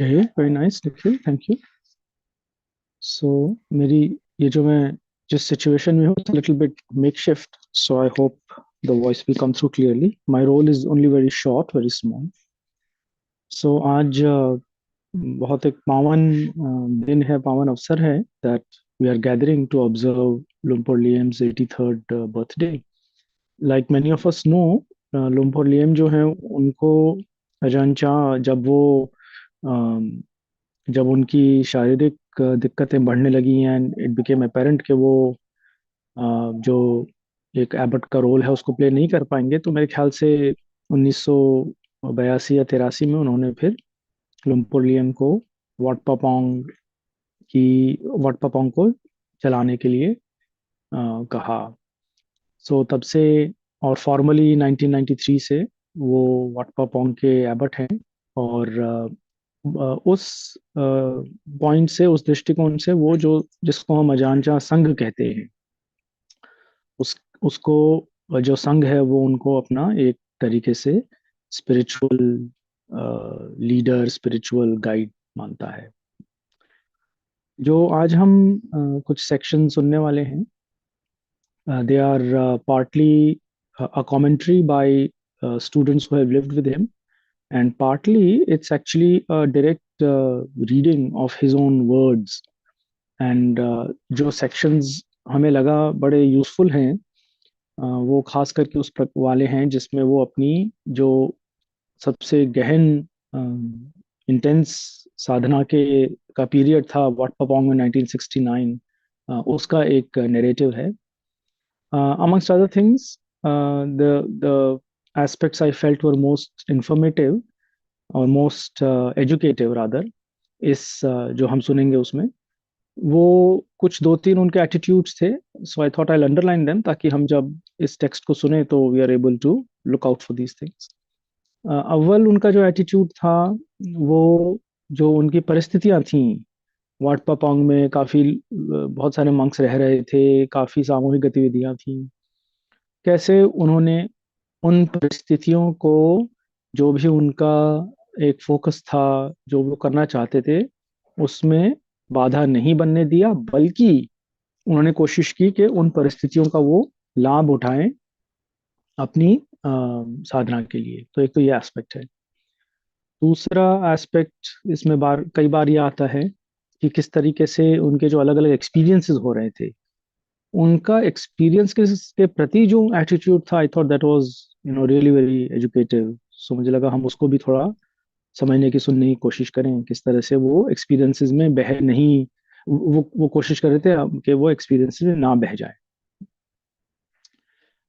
Okay, very nice, Nikhil. Thank you. So, मेरी ये जो मैं जिस situation में हूँ, it's a little bit makeshift. So I hope the voice will come through clearly. My role is only very short, very small. So आज बहुत एक पावन दिन है, पावन अवसर है that we are gathering to observe Lumpur Liem's 83rd birthday. Like many of us know, Lumpur Liem जो है उनको अजानचा जब वो अम, जब उनकी शारीरिक दिक्कतें बढ़ने लगी एंड इट बिकेम अपेरेंट कि वो जो एक एबट का रोल है उसको प्ले नहीं कर पाएंगे, तो मेरे ख्याल से 1982 या 83 में उन्होंने फिर लुम्पुर लियम को वाटपापोंग की वाटपापोंग को चलाने के लिए कहा। सो तब से और फॉर्मली 1993 से वो वाटपापोंग के एबट हैं। और उस पॉइंट से, उस दृष्टिकोण से, वो जो जिसको हम अजानचा संघ कहते हैं, उस उसको जो संघ है वो उनको अपना एक तरीके से स्पिरिचुअल लीडर, स्पिरिचुअल गाइड मानता है। जो आज हम कुछ सेक्शन सुनने वाले हैं, they are partly a commentary by students who have lived with him, and partly it's actually a direct reading of his own words. And जो sections हमें लगा बड़े यूजफुल हैं, वो खास करके वाले हैं जिसमें वो अपनी जो सबसे गहन इंटेंस साधना के का पीरियड था वाटपापोंग में 1969, उसका एक नैरेटिव है। Amongst other things, the aspects I felt were most informative और most educative rather, इस जो हम सुनेंगे उसमें वो कुछ दो तीन उनके एटीट्यूड्स थे। So I thought I underline them, ताकि हम जब इस टेक्स्ट को सुने तो we are able to look out for these things. अव्वल उनका जो एटीट्यूड था, वो जो उनकी परिस्थितियां थी, वाटपापांग में काफी बहुत सारे मंक्स रह रहे थे, काफी सामूहिक गतिविधियां थी, कैसे उन्होंने उन परिस्थितियों को, जो भी उनका एक फोकस था, जो वो करना चाहते थे, उसमें बाधा नहीं बनने दिया, बल्कि उन्होंने कोशिश की कि उन परिस्थितियों का वो लाभ उठाएं अपनी साधना के लिए। तो एक तो ये एस्पेक्ट है। दूसरा एस्पेक्ट इसमें कई बार ये आता है कि किस तरीके से उनके जो अलग अलग एक्सपीरियंसेस हो रहे थे, उनका एक्सपीरियंस के प्रति जो एटीट्यूड था, I thought that was really very educative. So मुझे लगा हम उसको भी थोड़ा समझने की, सुनने की कोशिश करें, किस तरह से वो एक्सपीरियंसेस में बह नहीं, वो कोशिश कर रहे थे कि वो एक्सपीरियंसेस में ना बह जाए।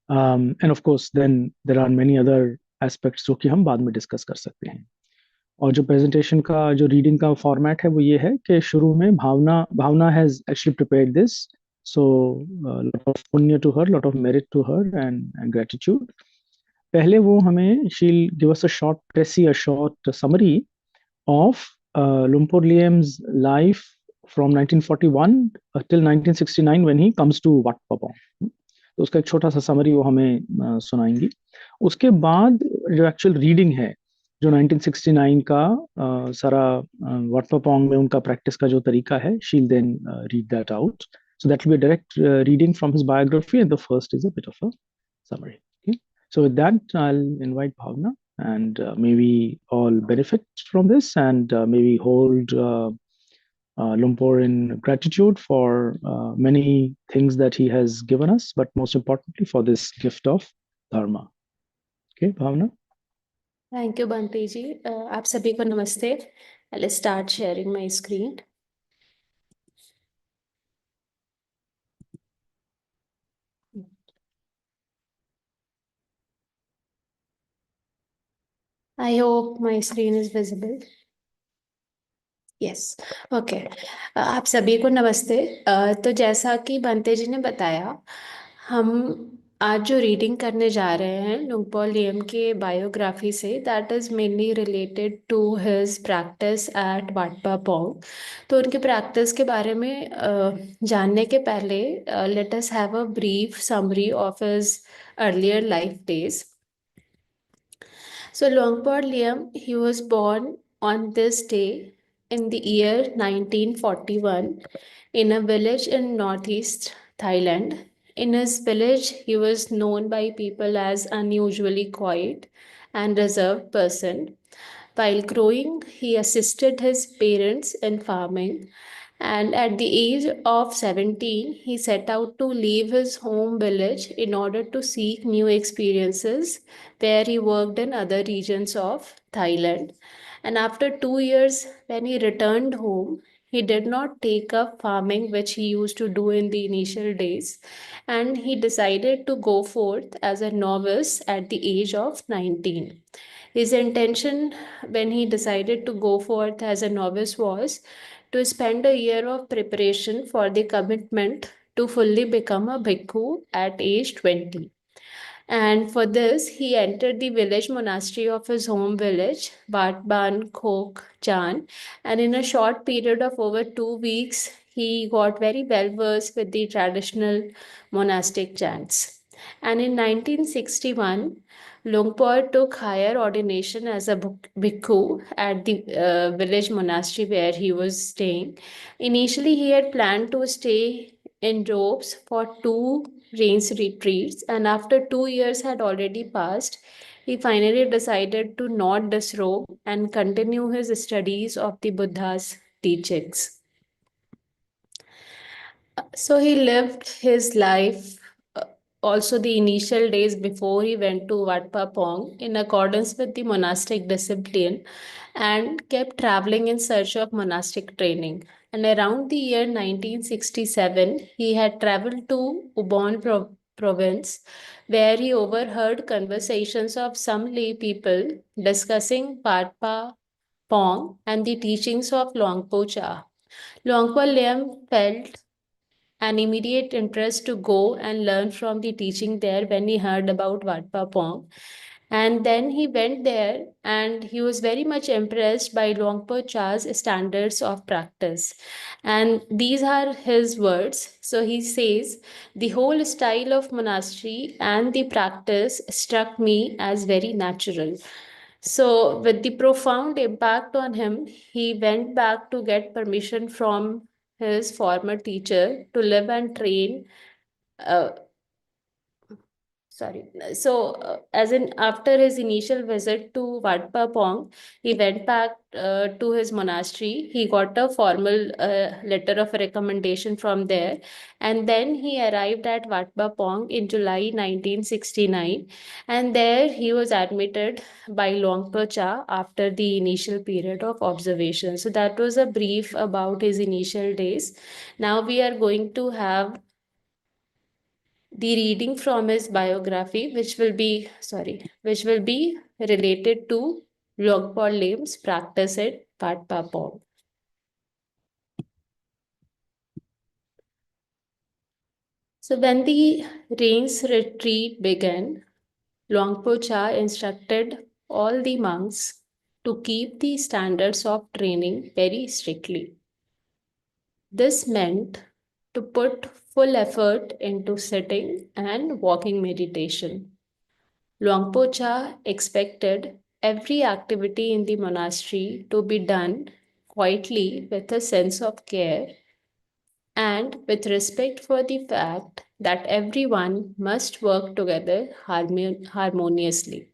And of course then there are many other aspects जो कि हम बाद में डिस्कस कर सकते हैं। और जो प्रेजेंटेशन का, जो रीडिंग का फॉर्मेट है, वो ये है कि शुरू में Bhavna Bhavna has actually prepared this. So lot of पुण्य to her, lot of merit to her, and gratitude. पहले वो हमें, she'll give us a short precis, a short summary of Lumpur Liem's life from 1941 till 1969 when he comes to Wat Pabong। तो उसका एक छोटा सा summary वो हमें सुनाएंगी। उसके बाद जो एक्चुअल रीडिंग है, जो 1969 का सारा वाट पापोंग में उनका प्रैक्टिस का जो तरीका है, shall then read that out. So that will be a direct reading from his biography, and the first is a bit of a summary. Okay? So with that, I'll invite Bhavna, and may we all benefit from this, and maybe hold Lumpur in gratitude for many things that he has given us, but most importantly for this gift of Dharma. Okay, Bhavna? Thank you Bunty ji. आप सभी को नमस्ते। I will start sharing my screen. I hope my screen is visible. Yes, okay. आप सभी को नमस्ते। तो जैसा कि बंते जी ने बताया, हम आज जो रीडिंग करने जा रहे हैं लुंगपो लियम के बायोग्राफी से, that is mainly related to his practice at Wat Pah Pong. तो उनकी प्रैक्टिस के बारे में जानने के पहले let us have a brief summary of his earlier life days. So Longpor Liam, he was born on this day in the year 1941 in a village in northeast Thailand. In his village, he was known by people as unusually quiet and reserved person. While growing, he assisted his parents in farming, and at the age of 17, he set out to leave his home village in order to seek new experiences, where he worked in other regions of Thailand. And after 2 years, when he returned home, he did not take up farming, which he used to do in the initial days, and he decided to go forth as a novice at the age of 19. His intention when he decided to go forth as a novice was to spend a year of preparation for the commitment to fully become a bhikkhu at age 20. And for this, he entered the village monastery of his home village, Wat Ban Khok Chan. And in a short period of over 2 weeks, he got very well versed with the traditional monastic chants. And in 1961, Lungpor took higher ordination as a bhikkhu at the village monastery where he was staying. Initially, he had planned to stay in robes for 2 rains retreats, and after 2 years had already passed, he finally decided to not disrobe and continue his studies of the Buddha's teachings. So he lived his life, uh, also the initial days before he went to Wat Pa Pong, in accordance with the monastic discipline and kept traveling in search of monastic training. And around the year 1967, he had traveled to Ubon province, where he overheard conversations of some lay people discussing Wat Pa Pong and the teachings of Luangpo Cha. Luangpo Liem felt an immediate interest to go and learn from the teaching there when he heard about Wat Pa Pong. And then he went there and he was very much impressed by Luangpo Cha's standards of practice. And these are his words. So he says, the whole style of monastery and the practice struck me as very natural. So, with the profound impact on him, he went back to get permission from his former teacher to live and train uh, sorry as in after his initial visit to Wat Pa Pong, he went back to his monastery. He got a formal letter of recommendation from there, and then he arrived at Wat Pa Pong in July 1969, and there he was admitted by Luangpo Cha after the initial period of observation. So that was a brief about his initial days. Now we are going to have the reading from his biography, which will be related to Logpor Lim's practice at Pat Papong. So when the rains retreat began, Luangpo Cha instructed all the monks to keep the standards of training very strictly. This meant to put full effort into sitting and walking meditation. Luangpo Cha expected every activity in the monastery to be done quietly with a sense of care and with respect for the fact that everyone must work together harmoniously.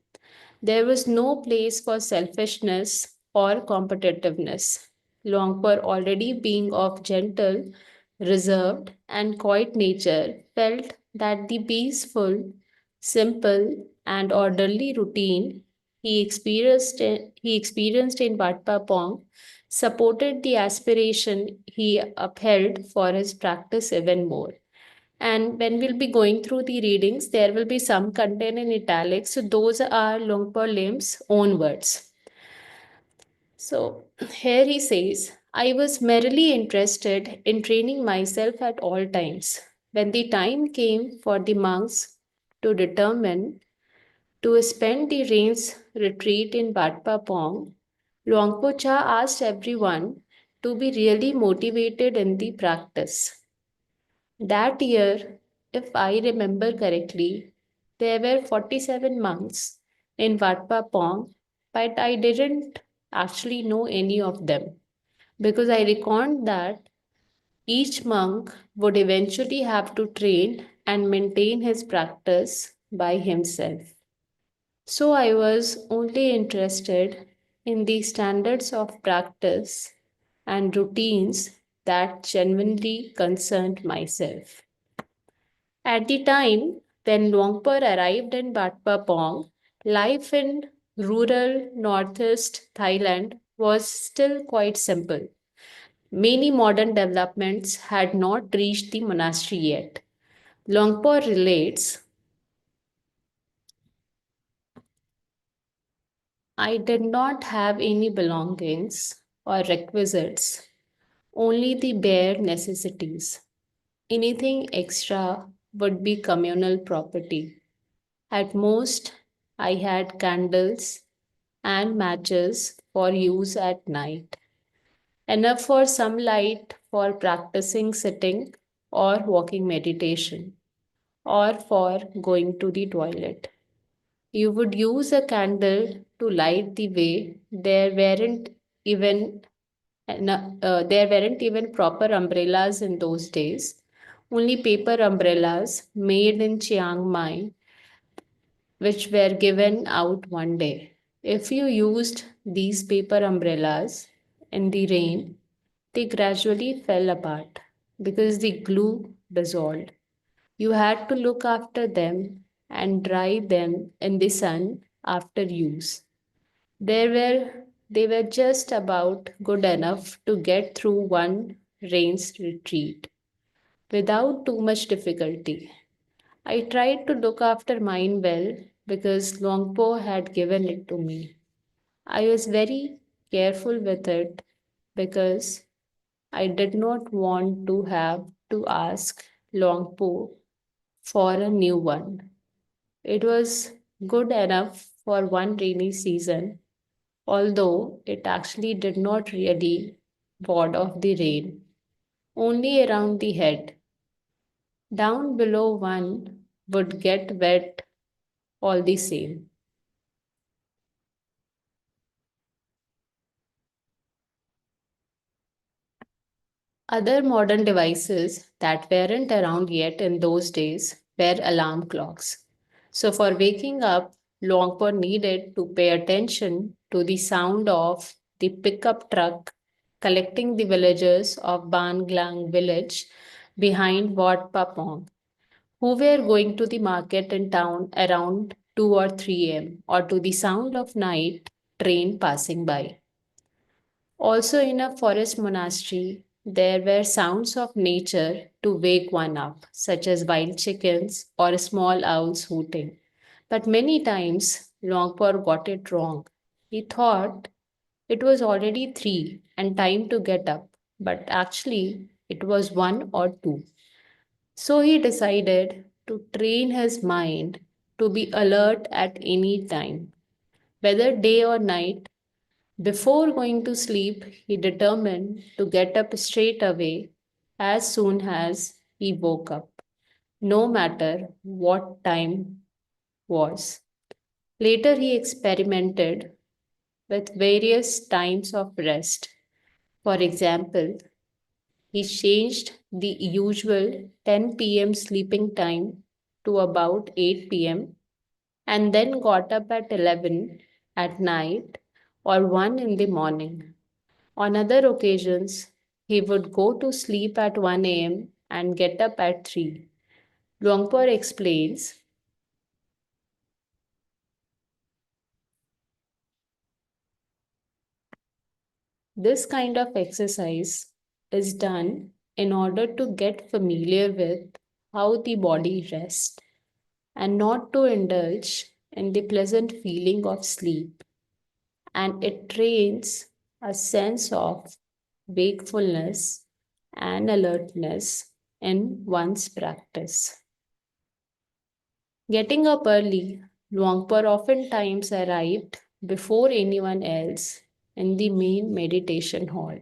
There was no place for selfishness or competitiveness. Longpur, already being of gentle, reserved, and quiet nature, felt that the peaceful, simple, and orderly routine he experienced in Wat Pa Pong supported the aspiration he upheld for his practice even more. And when we'll be going through the readings, there will be some content in italics. So those are Lungpo Lim's own words. So here he says, I was merely interested in training myself at all times. When the time came for the monks to determine to spend the rains retreat in Wat Pa Pong, Luangpo Cha asked everyone to be really motivated in the practice. That year, if I remember correctly, there were 47 monks in Wat Pa Pong, but I didn't actually know any of them. because I reckoned that each monk would eventually have to train and maintain his practice by himself. So I was only interested in the standards of practice and routines that genuinely concerned myself. At the time when Luangpur arrived in Wat Pong, life in rural northeast Thailand was still quite simple. Many modern developments had not reached the monastery yet. Luangpur relates, I did not have any belongings or requisites, only the bare necessities. Anything extra would be communal property. At most, I had candles and matches for use at night, enough for some light for practicing sitting or walking meditation, or for going to the toilet. You would use a candle to light the way. Even there weren't even proper umbrellas in those days. Only paper umbrellas made in Chiang Mai, which were given out one day. If you used these paper umbrellas in the rain, they gradually fell apart because the glue dissolved. You had to look after them and dry them in the sun after use. They were just about good enough to get through one rain's retreat without too much difficulty. I tried to look after mine well because Longpo had given it to me. I was very careful with it because I did not want to have to ask Longpo for a new one. It was good enough for one rainy season, although it actually did not really ward off the rain, only around the head. Down below one would get wet all the same. Other modern devices that weren't around yet in those days were alarm clocks. So, for waking up, Longpur needed to pay attention to the sound of the pickup truck collecting the villagers of Banglang village behind Wat Papong, who were going to the market in town around 2 or 3 a.m., or to the sound of night train passing by. Also, in a forest monastery, there were sounds of nature to wake one up, such as wild chickens or small owls hooting. But many times, Longpur got it wrong. He thought it was already 3 and time to get up, but actually, it was 1 or 2. So he decided to train his mind to be alert at any time, whether day or night. Before going to sleep, he determined to get up straight away as soon as he woke up, no matter what time was. Later, he experimented with various times of rest. For example, he changed the usual 10 p.m. sleeping time to about 8 p.m. and then got up at 11 at night or 1 in the morning. On other occasions, he would go to sleep at 1 a.m. and get up at 3. Luangpur explains this kind of exercise is done in order to get familiar with how the body rests and not to indulge in the pleasant feeling of sleep. And it trains a sense of wakefulness and alertness in one's practice. Getting up early, Luangpur oftentimes arrived before anyone else in the main meditation hall.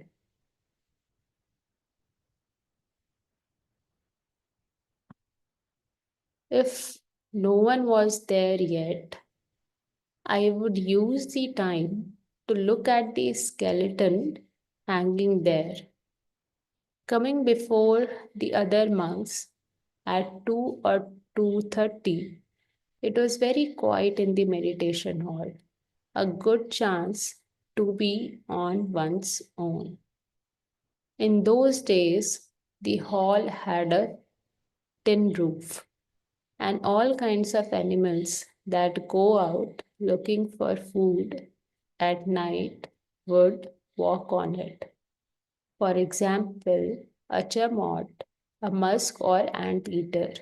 If no one was there yet, I would use the time to look at the skeleton hanging there, coming before the other monks at 2 or 2:30. It was very quiet in the meditation hall, a good chance to be on one's own. In those days, the hall had a tin roof, and all kinds of animals that go out looking for food at night would walk on it. For example, a chamot, a musk or anteater.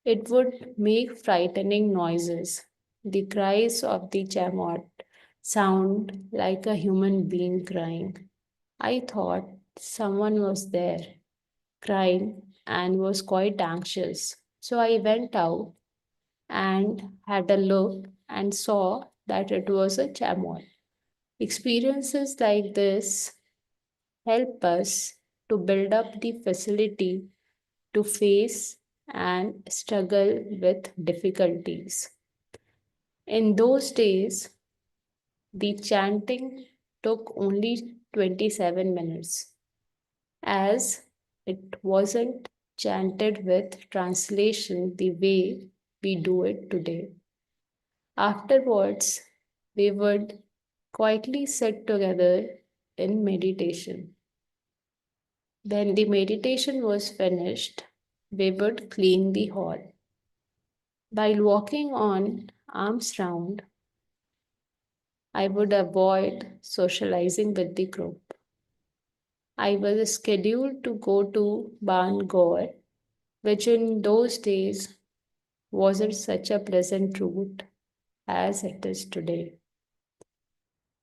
It would make frightening noises. The cries of the chamot sound like a human being crying. I thought someone was there crying and was quite anxious. So I went out and had a look and saw that it was a chamon. Experiences like this help us to build up the facility to face and struggle with difficulties. In those days, the chanting took only 27 minutes, as it wasn't chanted with translation the way we do it today. Afterwards, we would quietly sit together in meditation. When the meditation was finished, we would clean the hall. While walking on arms round, I would avoid socializing with the group. I was scheduled to go to Bangor, which in those days wasn't such a pleasant route as it is today.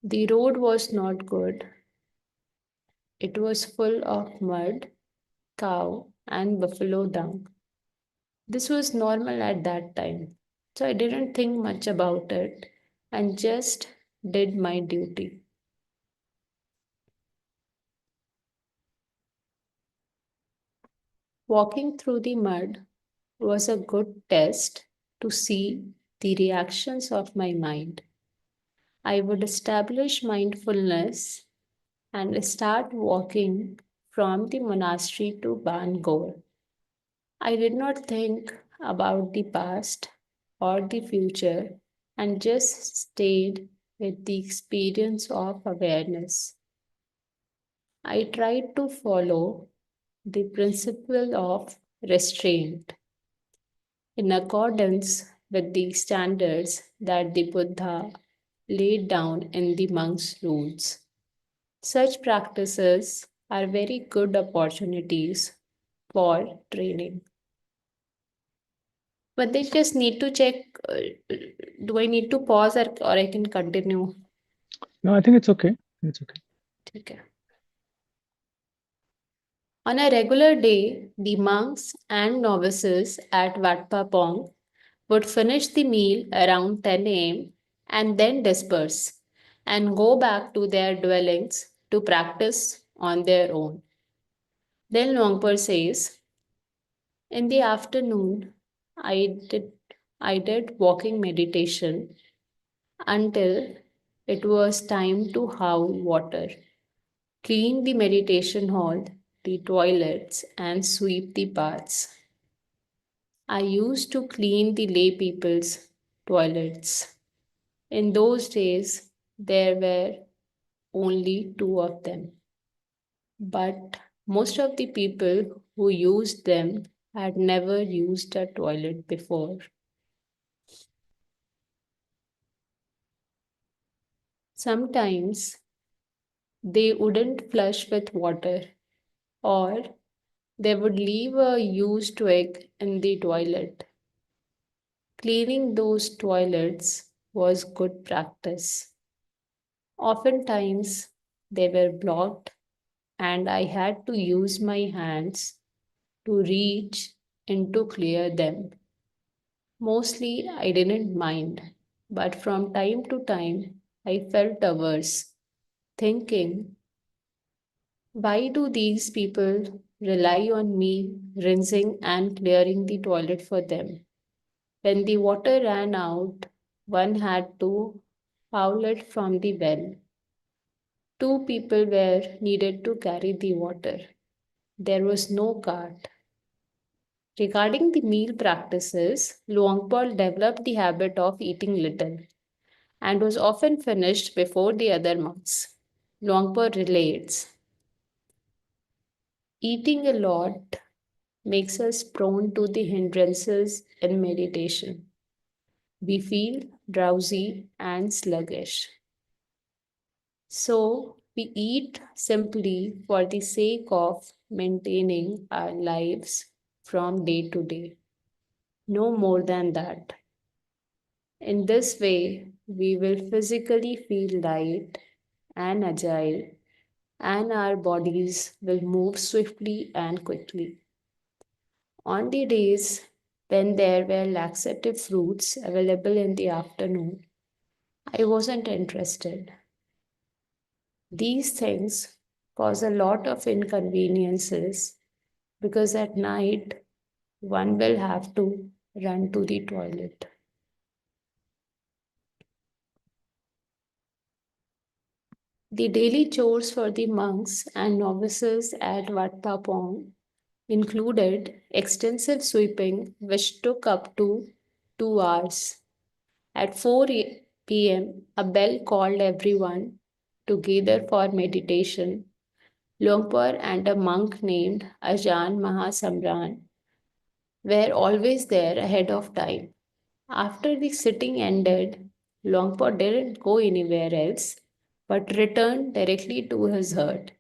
The road was not good. It was full of mud, cow, and buffalo dung. This was normal at that time, so I didn't think much about it and just did my duty. Walking through the mud was a good test to see the reactions of my mind. I would establish mindfulness and start walking from the monastery to Bangor. I did not think about the past or the future and just stayed with the experience of awareness. I tried to follow the principle of restraint in accordance with the standards that the Buddha laid down in the monk's rules. Such practices are very good opportunities for training. But they just need to check. Do I need to pause or I can continue? No, I think it's okay. It's okay. Okay. On a regular day, the monks and novices at Wat Pa Pong would finish the meal around 10 a.m. and then disperse and go back to their dwellings to practice on their own. Then Longpur says, in the afternoon, I did I did walking meditation until it was time to haul water, clean the meditation hall, the toilets, and sweep the baths. I used to clean the lay people's toilets. In those days, there were only two of them, but most of the people who used them had never used a toilet before. Sometimes they wouldn't flush with water, or they would leave a used twig in the toilet. Cleaning those toilets was good practice. Oftentimes, they were blocked, and I had to use my hands to reach in to clear them. Mostly, I didn't mind, but from time to time, I felt averse, thinking, why do these people rely on me rinsing and clearing the toilet for them? When the water ran out, one had to haul it from the well. Two people were needed to carry the water. There was no cart. Regarding the meal practices, Luangpol developed the habit of eating little and was often finished before the other monks. Luangpol relates, eating a lot makes us prone to the hindrances in meditation. We feel drowsy and sluggish. So, we eat simply for the sake of maintaining our lives from day to day. No more than that. In this way, we will physically feel light and agile, and our bodies will move swiftly and quickly. On the days when there were laxative fruits available in the afternoon, I wasn't interested. These things cause a lot of inconveniences because at night one will have to run to the toilet. The daily chores for the monks and novices at Wat Pha Pong included extensive sweeping, which took up to 2 hours. At 4 p.m., a bell called everyone together for meditation. Longpur and a monk named Ajahn Mahasamran were always there ahead of time. After the sitting ended, Longpur didn't go anywhere else but returned directly to his hut.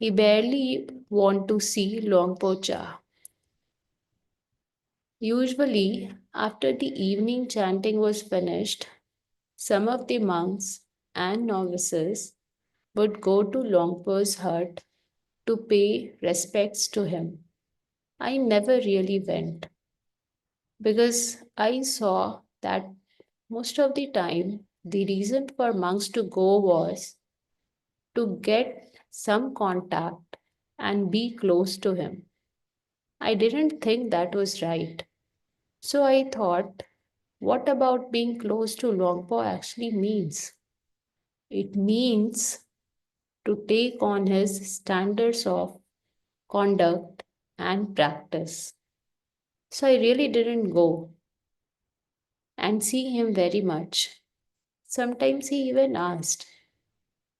He barely wanted to see Longpo Cha. Usually, after the evening chanting was finished, some of the monks and novices would go to Longpo's hut to pay respects to him. I never really went because I saw that most of the time the reason for monks to go was to get some contact and be close to him. I didn't think that was right. So I thought, what about being close to Longpo actually means? It means to take on his standards of conduct and practice. So I really didn't go and see him very much. Sometimes he even asked,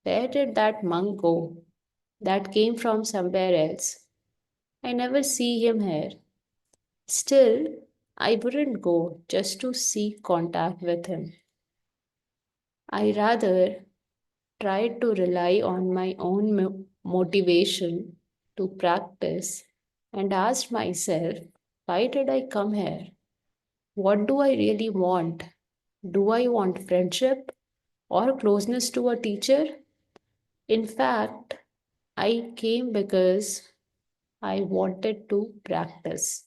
where did that monk go? That came from somewhere else. I never see him here. Still, I wouldn't go just to seek contact with him. I rather tried to rely on my own motivation to practice and asked myself, why did I come here? What do I really want? Do I want friendship or closeness to a teacher? In fact, I came because I wanted to practice.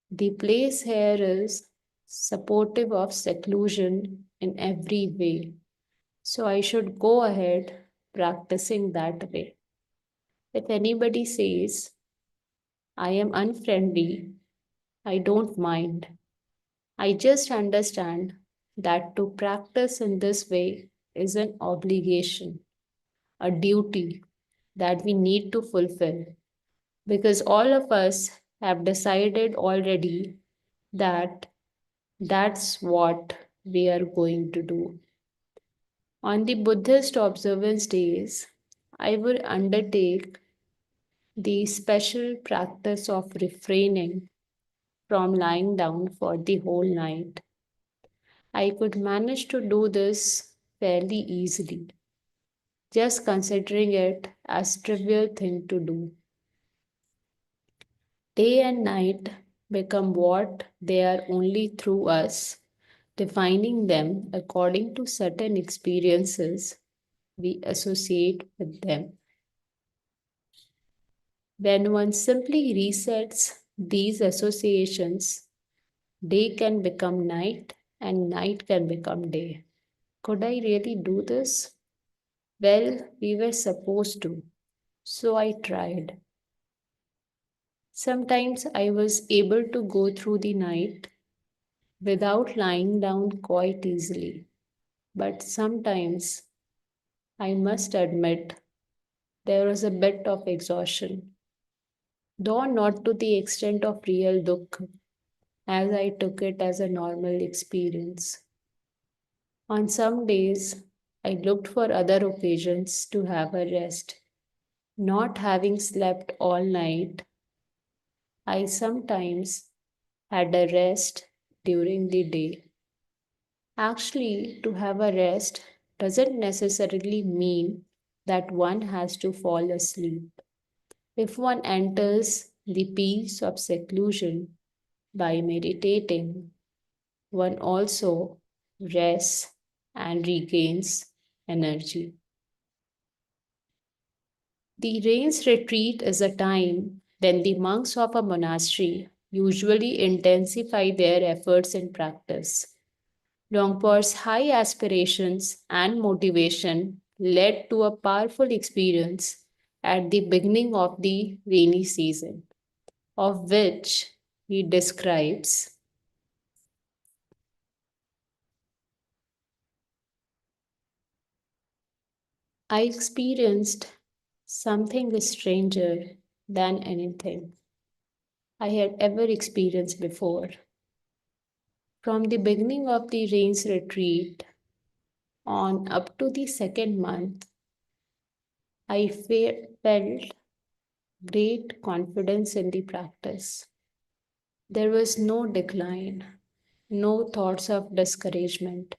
The place here is supportive of seclusion in every way, so I should go ahead practicing that way. If anybody says I am unfriendly, I don't mind. I just understand that to practice in this way is an obligation, a duty that we need to fulfill because all of us have decided already that that's what we are going to do. On the Buddhist observance days, I would undertake the special practice of refraining from lying down for the whole night. I could manage to do this fairly easily, just considering it as trivial thing to do. Day and night become what they are only through us, defining them according to certain experiences we associate with them. When one simply resets these associations, day can become night and night can become day. Could I really do this? Well, we were supposed to, so I tried. Sometimes I was able to go through the night without lying down quite easily, but sometimes I must admit there was a bit of exhaustion, though not to the extent of real dukh, as I took it as a normal experience. On some days, I looked for other occasions to have a rest. Not having slept all night, I sometimes had a rest during the day. Actually, to have a rest doesn't necessarily mean that one has to fall asleep. If one enters the peace of seclusion by meditating, one also rests and regains energy. The rains retreat is a time when the monks of a monastery usually intensify their efforts in practice. Longpor's high aspirations and motivation led to a powerful experience at the beginning of the rainy season, of which he describes. I experienced something stranger than anything I had ever experienced before. From the beginning of the rains retreat on up to the second month, I felt great confidence in the practice. There was no decline, no thoughts of discouragement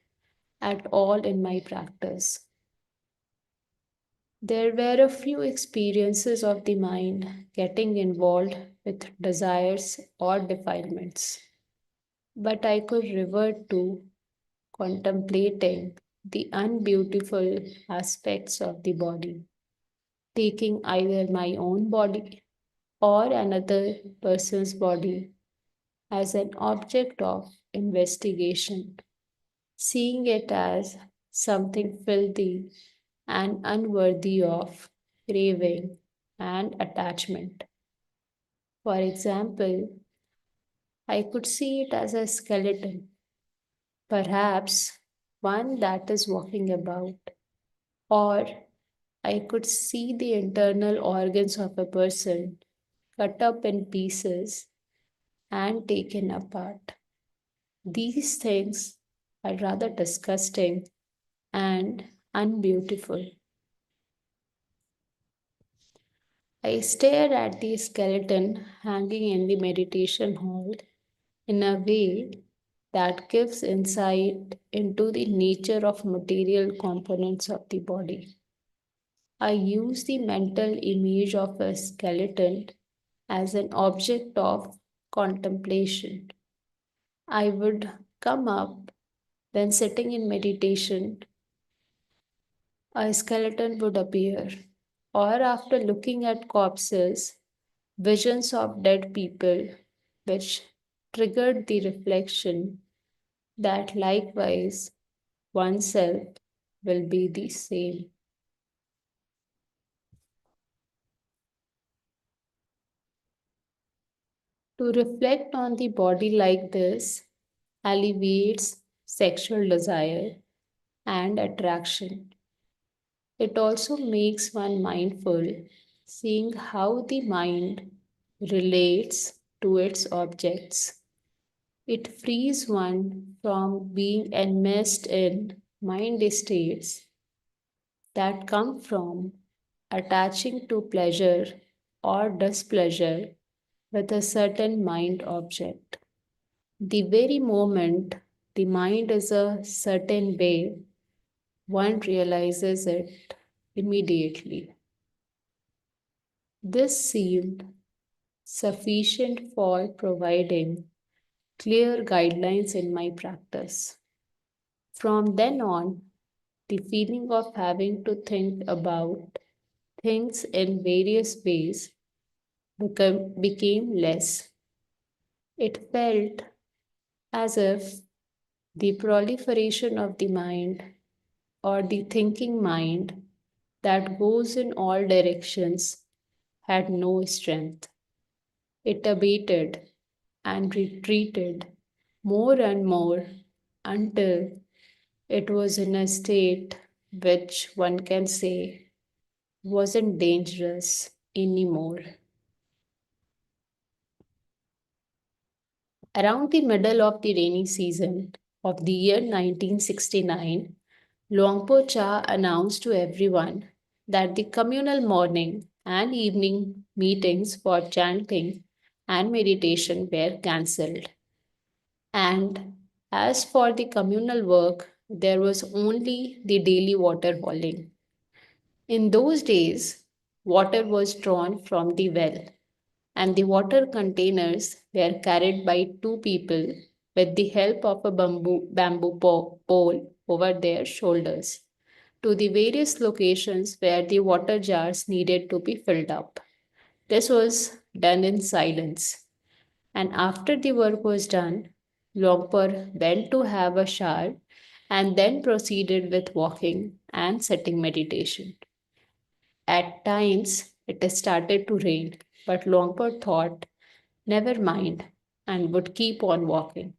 at all in my practice. There were a few experiences of the mind getting involved with desires or defilements, but I could revert to contemplating the unbeautiful aspects of the body, taking either my own body or another person's body as an object of investigation, seeing it as something filthy and unworthy of craving and attachment. For example, I could see it as a skeleton, perhaps one that is walking about, or I could see the internal organs of a person cut up in pieces and taken apart. These things are rather disgusting and unbeautiful. I stared at the skeleton hanging in the meditation hall in a way that gives insight into the nature of material components of the body. I use the mental image of a skeleton as an object of contemplation. I would come up when sitting in meditation, a skeleton would appear, or after looking at corpses, visions of dead people, which triggered the reflection that likewise oneself will be the same. To reflect on the body like this alleviates sexual desire and attraction. It also makes one mindful, seeing how the mind relates to its objects. It frees one from being enmeshed in mind states that come from attaching to pleasure or displeasure with a certain mind object. The very moment the mind is a certain way, one realizes it immediately. This seemed sufficient for providing clear guidelines in my practice. From then on, the feeling of having to think about things in various ways became less. It felt as if the proliferation of the mind or the thinking mind that goes in all directions had no strength. It abated and retreated more and more until it was in a state which one can say wasn't dangerous anymore. Around the middle of the rainy season of the year 1969, Luangpo Cha announced to everyone that the communal morning and evening meetings for chanting and meditation were cancelled. And as for the communal work, there was only the daily water hauling. In those days, water was drawn from the well, and the water containers were carried by two people with the help of a pole over their shoulders to the various locations where the water jars needed to be filled up. This was done in silence, and after the work was done, Longpur went to have a shower and then proceeded with walking and sitting meditation. At times, it started to rain, but Longpur thought, never mind, and would keep on walking.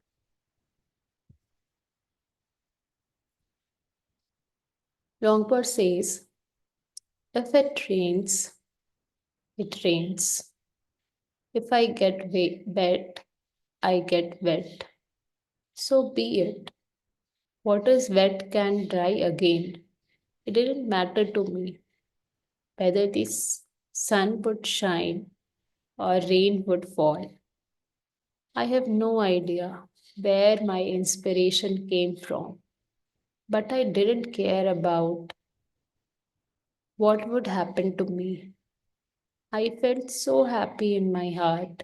Longpur says, if it rains, it rains. If I get wet, I get wet. So be it. What is wet can dry again. It didn't matter to me whether the sun would shine or rain would fall. I have no idea where my inspiration came from, but I didn't care about what would happen to me. I felt so happy in my heart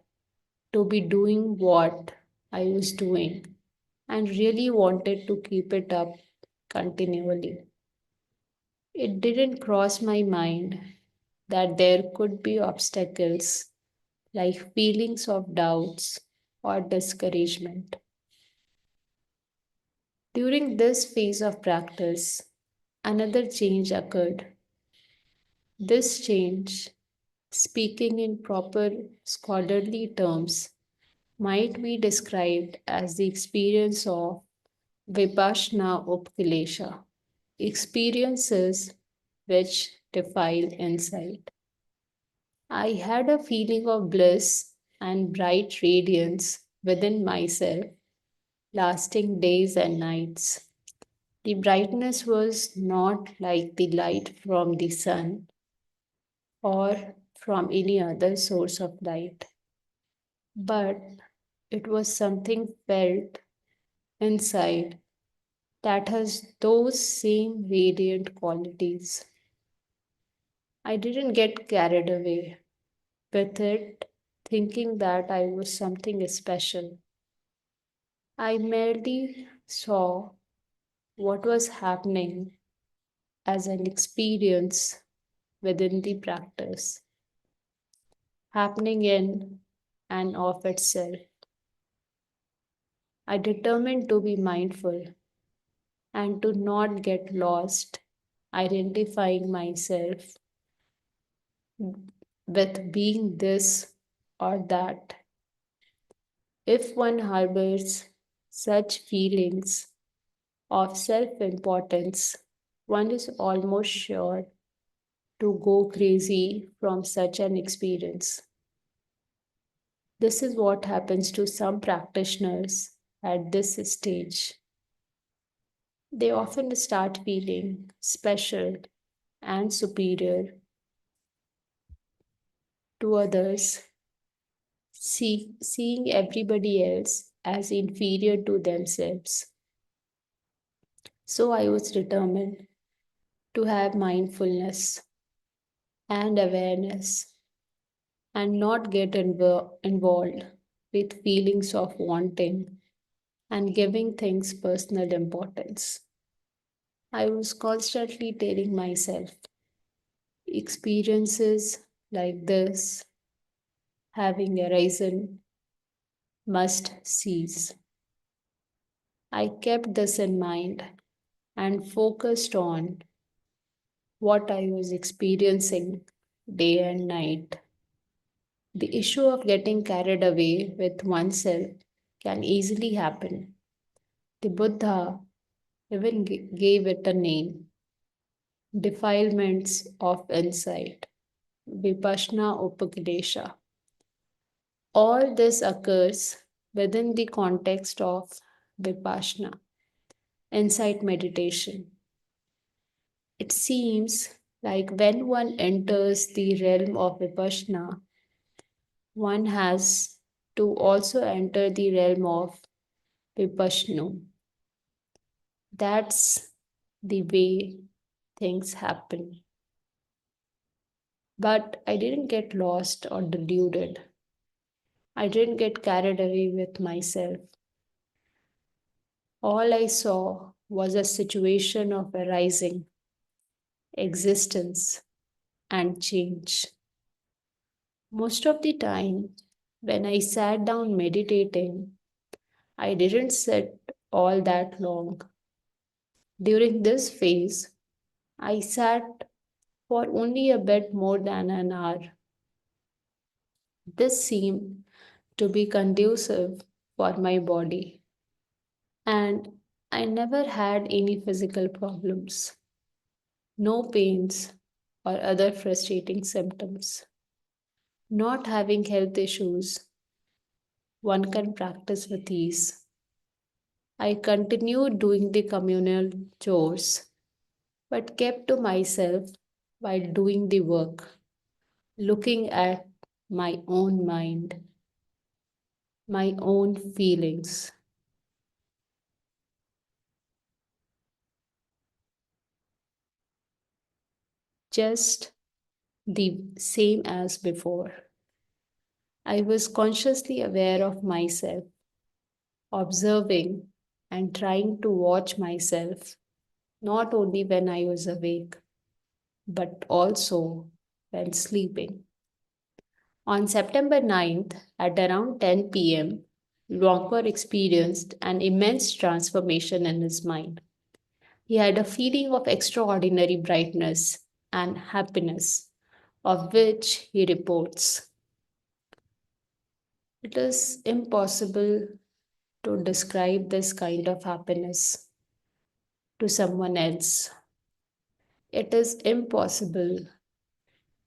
to be doing what I was doing and really wanted to keep it up continually. It didn't cross my mind that there could be obstacles like feelings of doubts or discouragement. During this phase of practice, another change occurred. This change, speaking in proper scholarly terms, might be described as the experience of Vipassana Upkilesha, experiences which defile insight. I had a feeling of bliss and bright radiance within myself, lasting days and nights. The brightness was not like the light from the sun or from any other source of light, but it was something felt inside that has those same radiant qualities. I didn't get carried away with it, thinking that I was something special. I merely saw what was happening as an experience within the practice, happening in and of itself. I determined to be mindful and to not get lost identifying myself with being this or that. If one harbors such feelings of self importance, one is almost sure to go crazy from such an experience. This is what happens to some practitioners at this stage. They often start feeling special and superior to others, seeing everybody else as inferior to themselves. So I was determined to have mindfulness and awareness and not get involved with feelings of wanting and giving things personal importance. I was constantly telling myself experiences like this having arisen must cease. I kept this in mind and focused on what I was experiencing day and night. The issue of getting carried away with oneself can easily happen. The Buddha even gave it a name. defilements of insight, Vipassana Upagadesha. All this occurs within the context of Vipassana, insight meditation. It seems like when one enters the realm of Vipassana, one has to also enter the realm of Vipassana. That's the way things happen. But I didn't get lost or deluded. I didn't get carried away with myself. All I saw was a situation of arising, existence, and change. Most of the time, when I sat down meditating, I didn't sit all that long. During this phase, I sat for only a bit more than an hour. This seemed to be conducive for my body, and I never had any physical problems, no pains or other frustrating symptoms. Not having health issues, one can practice with ease. I continued doing the communal chores, but kept to myself while doing the work, looking at my own mind, my own feelings. Just the same as before. I was consciously aware of myself, observing and trying to watch myself, not only when I was awake, but also when sleeping. On September 9th, at around 10 p.m., Longfor experienced an immense transformation in his mind. He had a feeling of extraordinary brightness and happiness, of which he reports. It is impossible to describe this kind of happiness to someone else. It is impossible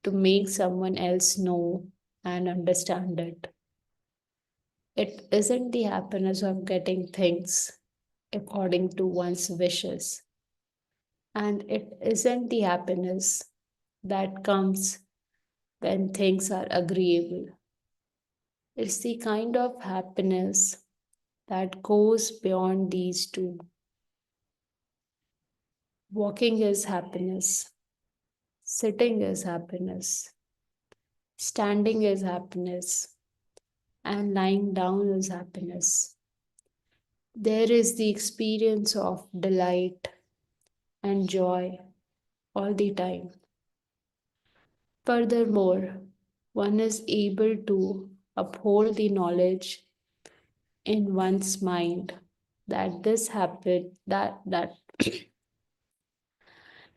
to make someone else know and understand it. It isn't the happiness of getting things according to one's wishes, and it isn't the happiness that comes when things are agreeable. It's the kind of happiness that goes beyond these two. Walking is happiness, sitting is happiness, standing is happiness, and lying down is happiness. There is the experience of delight and joy all the time. Furthermore, one is able to uphold the knowledge in one's mind that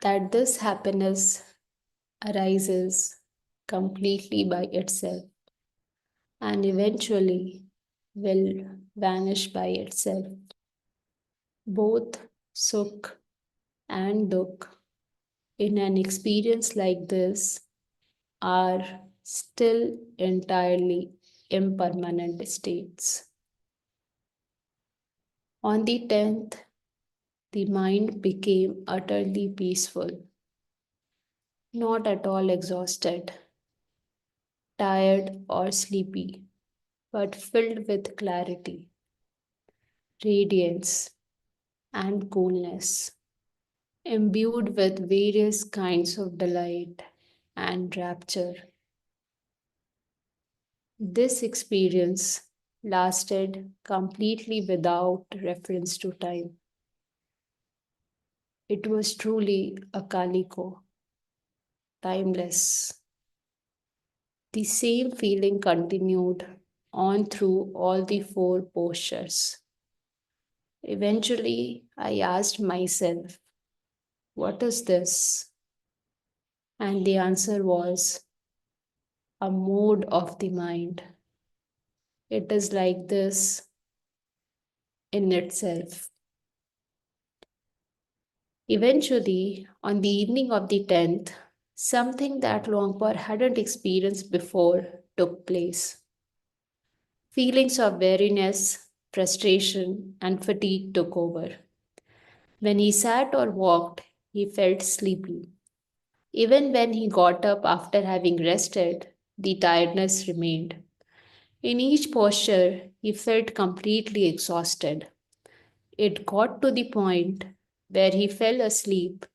that this happiness arises completely by itself and eventually will vanish by itself. Both sukh and dukh in an experience like this are still entirely impermanent states. On the 10th, the mind became utterly peaceful, not at all exhausted, tired, or sleepy, but filled with clarity, radiance, and coolness, imbued with various kinds of delight and rapture. This experience lasted completely without reference to time. It was truly a kaliko, timeless. The same feeling continued on through all the four postures. Eventually, I asked myself, what is this? And the answer was a mode of the mind. It is like this in itself. Eventually, on the evening of the 10th, something that Longpor hadn't experienced before took place. Feelings of weariness, frustration, and fatigue took over. When he sat or walked, he felt sleepy. Even when he got up after having rested, the tiredness remained. In each posture, he felt completely exhausted. It got to the point where he fell asleep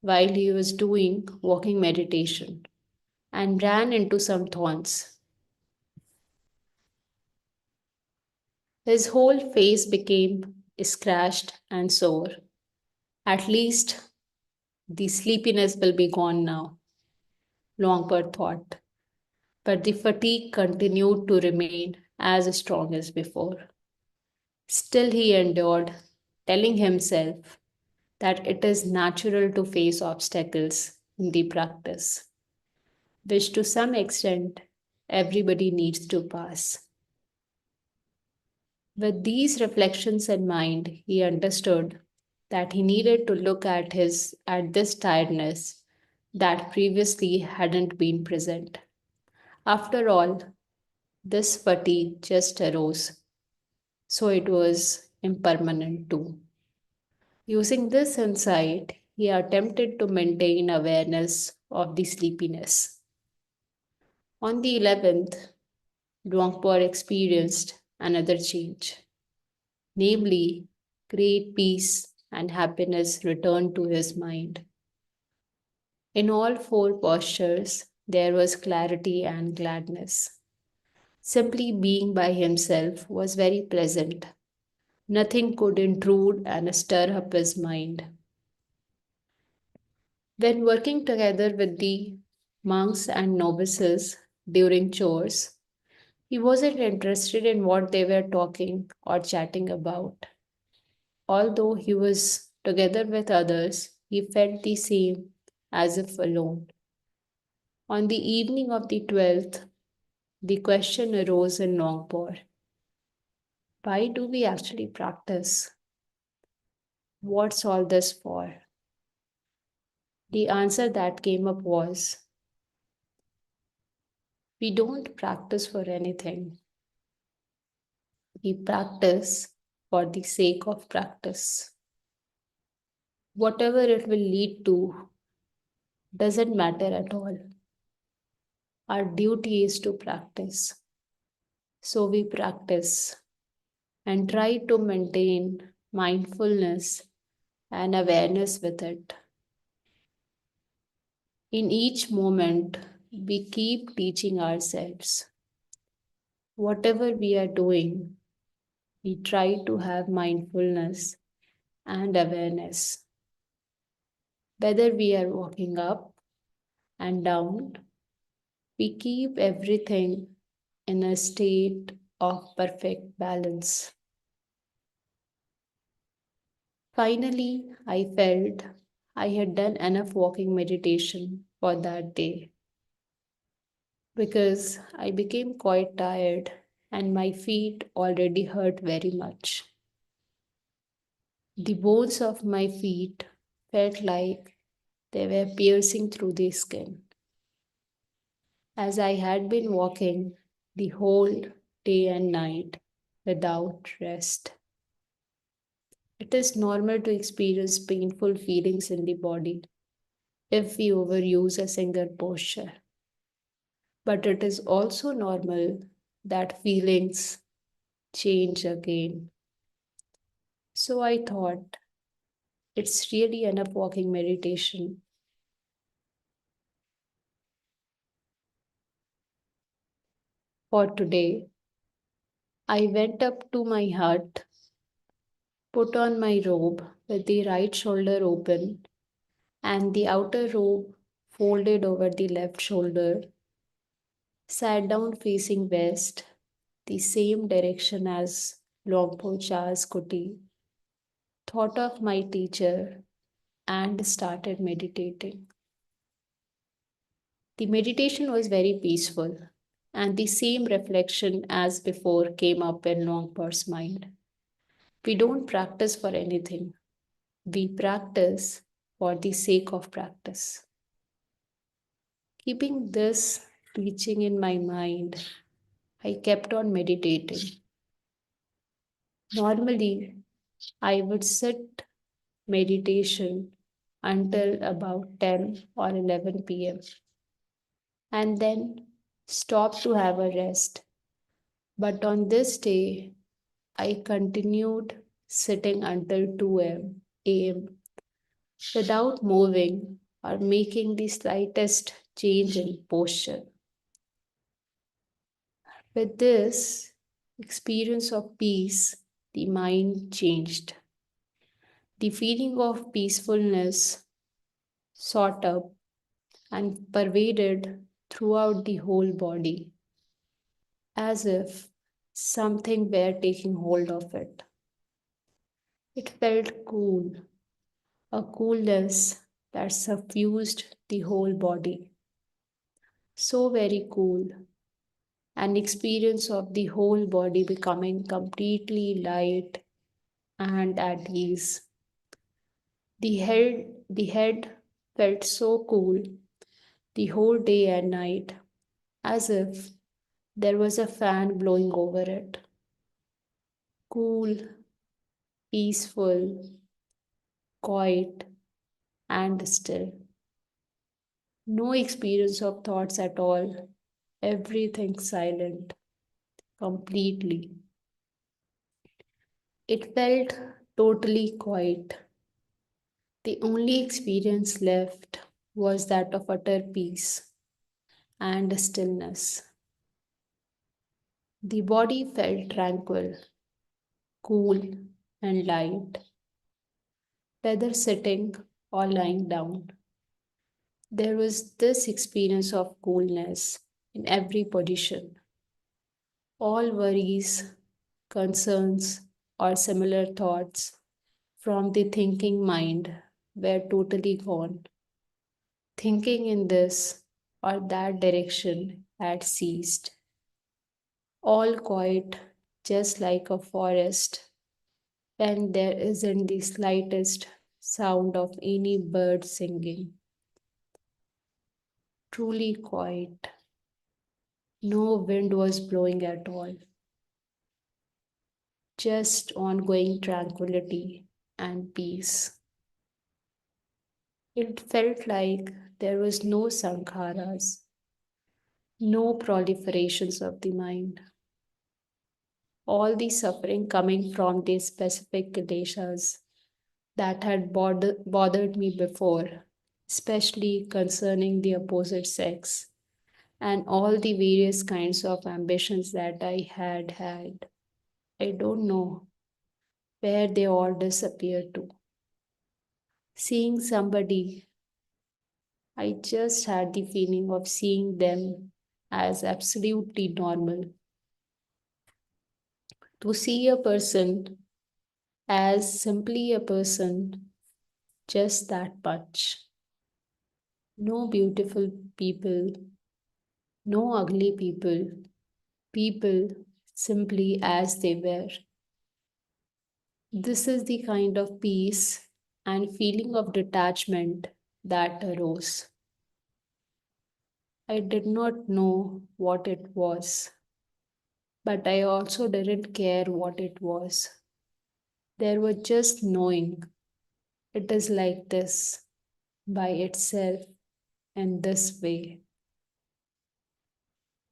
while he was doing walking meditation and ran into some thorns. His whole face became scratched and sore. At least the sleepiness will be gone now, Longpur thought. But the fatigue continued to remain as strong as before. Still, he endured, telling himself that it is natural to face obstacles in the practice, which to some extent everybody needs to pass. With these reflections in mind, he understood that he needed to look at this tiredness that previously hadn't been present. After all, this fatigue just arose, so it was impermanent too. Using this insight, he attempted to maintain awareness of the sleepiness. On the 11th, Luangpur experienced another change, namely, great peace and happiness returned to his mind. In all four postures, there was clarity and gladness. Simply being by himself was very pleasant. Nothing could intrude and stir up his mind. When working together with the monks and novices during chores, he wasn't interested in what they were talking or chatting about. Although he was together with others, he felt the same as if alone. On the evening of the 12th, the question arose in Nongpur: why do we actually practice? What's all this for? The answer that came up was: we don't practice for anything. We practice for the sake of practice. Whatever it will lead to doesn't matter at all. Our duty is to practice. So we practice and try to maintain mindfulness and awareness with it. In each moment, we keep teaching ourselves. Whatever we are doing, we try to have mindfulness and awareness. Whether we are walking up and down, we keep everything in a state of perfect balance. Finally, I felt I had done enough walking meditation for that day because I became quite tired and my feet already hurt very much. The bones of my feet felt like they were piercing through the skin, as I had been walking the whole day and night without rest. It is normal to experience painful feelings in the body if we overuse a single posture. But it is also normal that feelings change again. So I thought it's really enough walking meditation. For today, I went up to my hut, put on my robe with the right shoulder open and the outer robe folded over the left shoulder, sat down facing west, the same direction as Longpo Cha's kuti, thought of my teacher, and started meditating. The meditation was very peaceful, and the same reflection as before came up in Longpo's mind. We don't practice for anything. We practice for the sake of practice. Keeping this teaching in my mind, I kept on meditating. Normally, I would sit meditation until about 10 or 11 p.m. and then stop to have a rest. But on this day, I continued sitting until 2 a.m. without moving or making the slightest change in posture. With this experience of peace, the mind changed. The feeling of peacefulness sought up and pervaded throughout the whole body, as if something were taking hold of it. It felt cool, a coolness that suffused the whole body. So very cool, an experience of the whole body becoming completely light and at ease. The head felt so cool the whole day and night, as if there was a fan blowing over it. Cool, peaceful, quiet, and still. No experience of thoughts at all. Everything silent, completely. It felt totally quiet. The only experience left was that of utter peace and stillness. The body felt tranquil, cool, and light, whether sitting or lying down. There was this experience of coolness in every position. All worries, concerns, or similar thoughts from the thinking mind were totally gone. Thinking in this or that direction had ceased. All quiet, just like a forest, and there isn't the slightest sound of any bird singing. Truly quiet. No wind was blowing at all. Just ongoing tranquility and peace. It felt like there was no sankharas, no proliferations of the mind. All the suffering coming from these specific kleshas that had bothered me before, especially concerning the opposite sex and all the various kinds of ambitions that I had had. I don't know where they all disappeared to. Seeing somebody, I just had the feeling of seeing them as absolutely normal. To see a person as simply a person, just that much. No beautiful people, no ugly people, people simply as they were. This is the kind of peace and feeling of detachment that arose. I did not know what it was, but I also didn't care what it was. There was just knowing it is like this by itself in this way.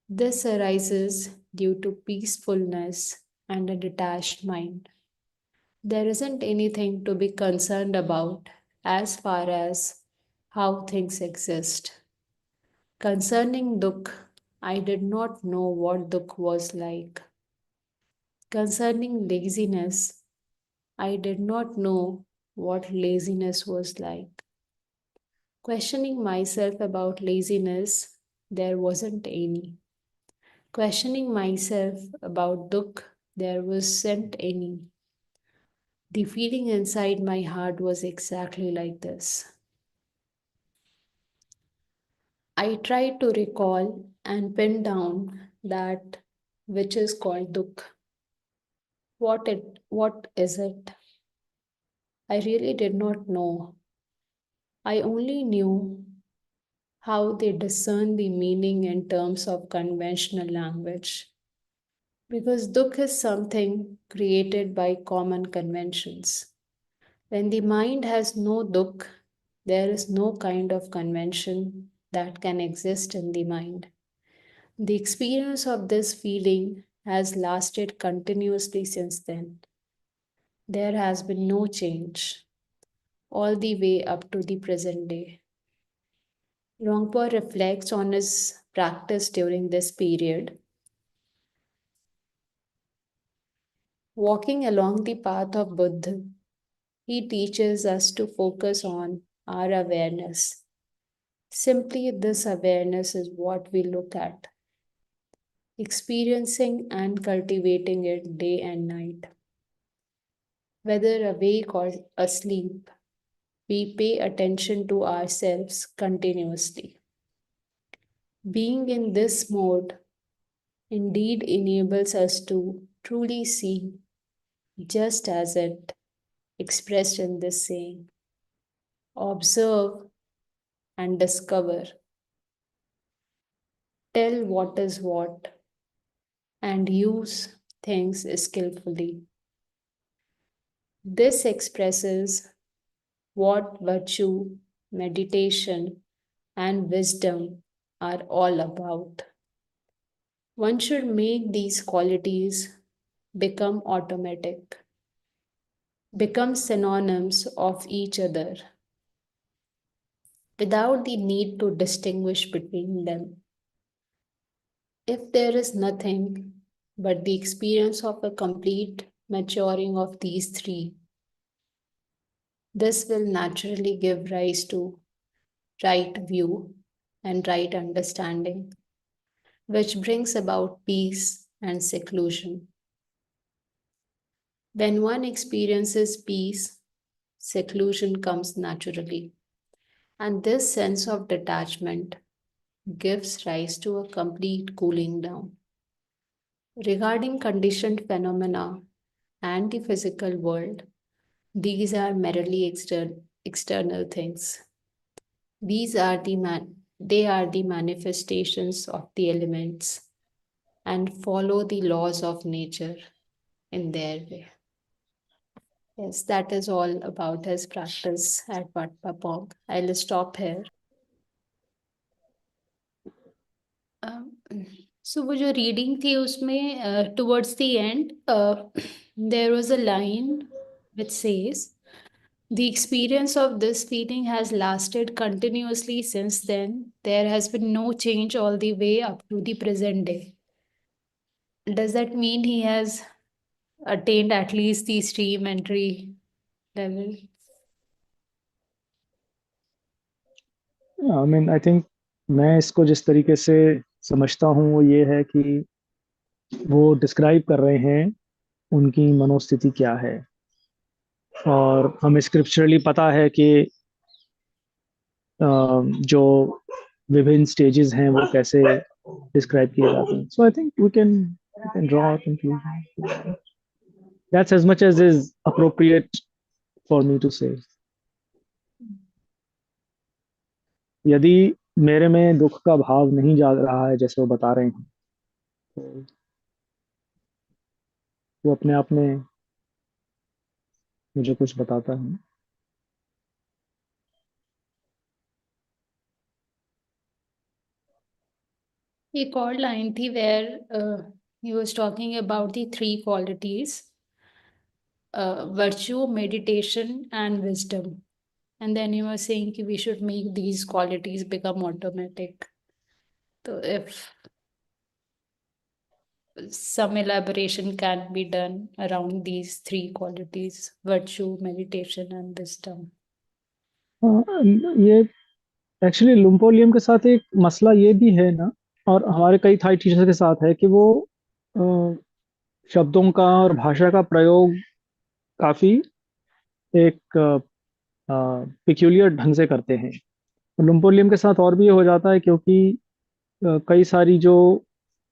This arises due to peacefulness and a detached mind. There isn't anything to be concerned about as far as how things exist. Concerning Dukh, I did not know what Dukh was like. Concerning laziness, I did not know what laziness was like. Questioning myself about laziness, there wasn't any. Questioning myself about Dukh, there wasn't any. The feeling inside my heart was exactly like this. I tried to recall and pin down that which is called Dukh. What is it? I really did not know. I only knew how they discern the meaning in terms of conventional language. Because dukh is something created by common conventions. When the mind has no dukh, there is no kind of convention that can exist in the mind. The experience of this feeling has lasted continuously since then. There has been no change, all the way up to the present day. Rongpo reflects on his practice during this period. Walking along the path of Buddha, he teaches us to focus on our awareness. Simply, this awareness is what we look at, experiencing and cultivating it day and night. Whether awake or asleep, we pay attention to ourselves continuously. Being in this mode indeed enables us to truly see, just as it expressed in this saying, observe and discover, tell what is what, and use things skillfully. This expresses what virtue, meditation, and wisdom are all about. One should make these qualities become automatic, become synonyms of each other without the need to distinguish between them. If there is nothing but the experience of a complete maturing of these three, this will naturally give rise to right view and right understanding, which brings about peace and seclusion. When one experiences peace, seclusion comes naturally, and this sense of detachment gives rise to a complete cooling down. Regarding conditioned phenomena and the physical world, these are merely external things. They are the manifestations of the elements and follow the laws of nature in their way. Yes, that is all about his practice at Wat Papong. I'll stop here. Um, so वो जो reading थी उसमें towards the end there was a line which says the experience of this feeling has lasted continuously since then. There has been no change all the way up to the present day. Does that mean he has attained at least the stream entry level? I mean I think मैं इसको जिस तरीके से समझता हूँ वो ये है कि वो डिस्क्राइब कर रहे हैं उनकी मनोस्थिति क्या है। और हमें स्क्रिप्चरली पता है कि जो विभिन्न स्टेजेस हैं वो कैसे डिस्क्राइब किए जाते हैं। So I think we can draw a conclusion. That's as much as is appropriate for me to say. यदि मेरे में दुख का भाव नहीं जाग रहा है जैसे वो बता रहे हैं, तो वो अपने आप में मुझे कुछ बताता है। एक और लाइन थी where he was talking about the three qualities, virtue, meditation, and wisdom. And then he was saying कि we should make these qualities become automatic. So if some elaboration can be done around these three qualities, virtue, meditation, and wisdom. ये actually लुम्पोलियम के साथ एक मसला ये भी है ना, और हमारे कई थाई टीचर्स के साथ है कि वो अ, शब्दों का और भाषा का प्रयोग काफी एक पिक्यूलियर ढंग से करते हैं। लुम्पोलियम के साथ और भी ये हो जाता है क्योंकि कई सारी जो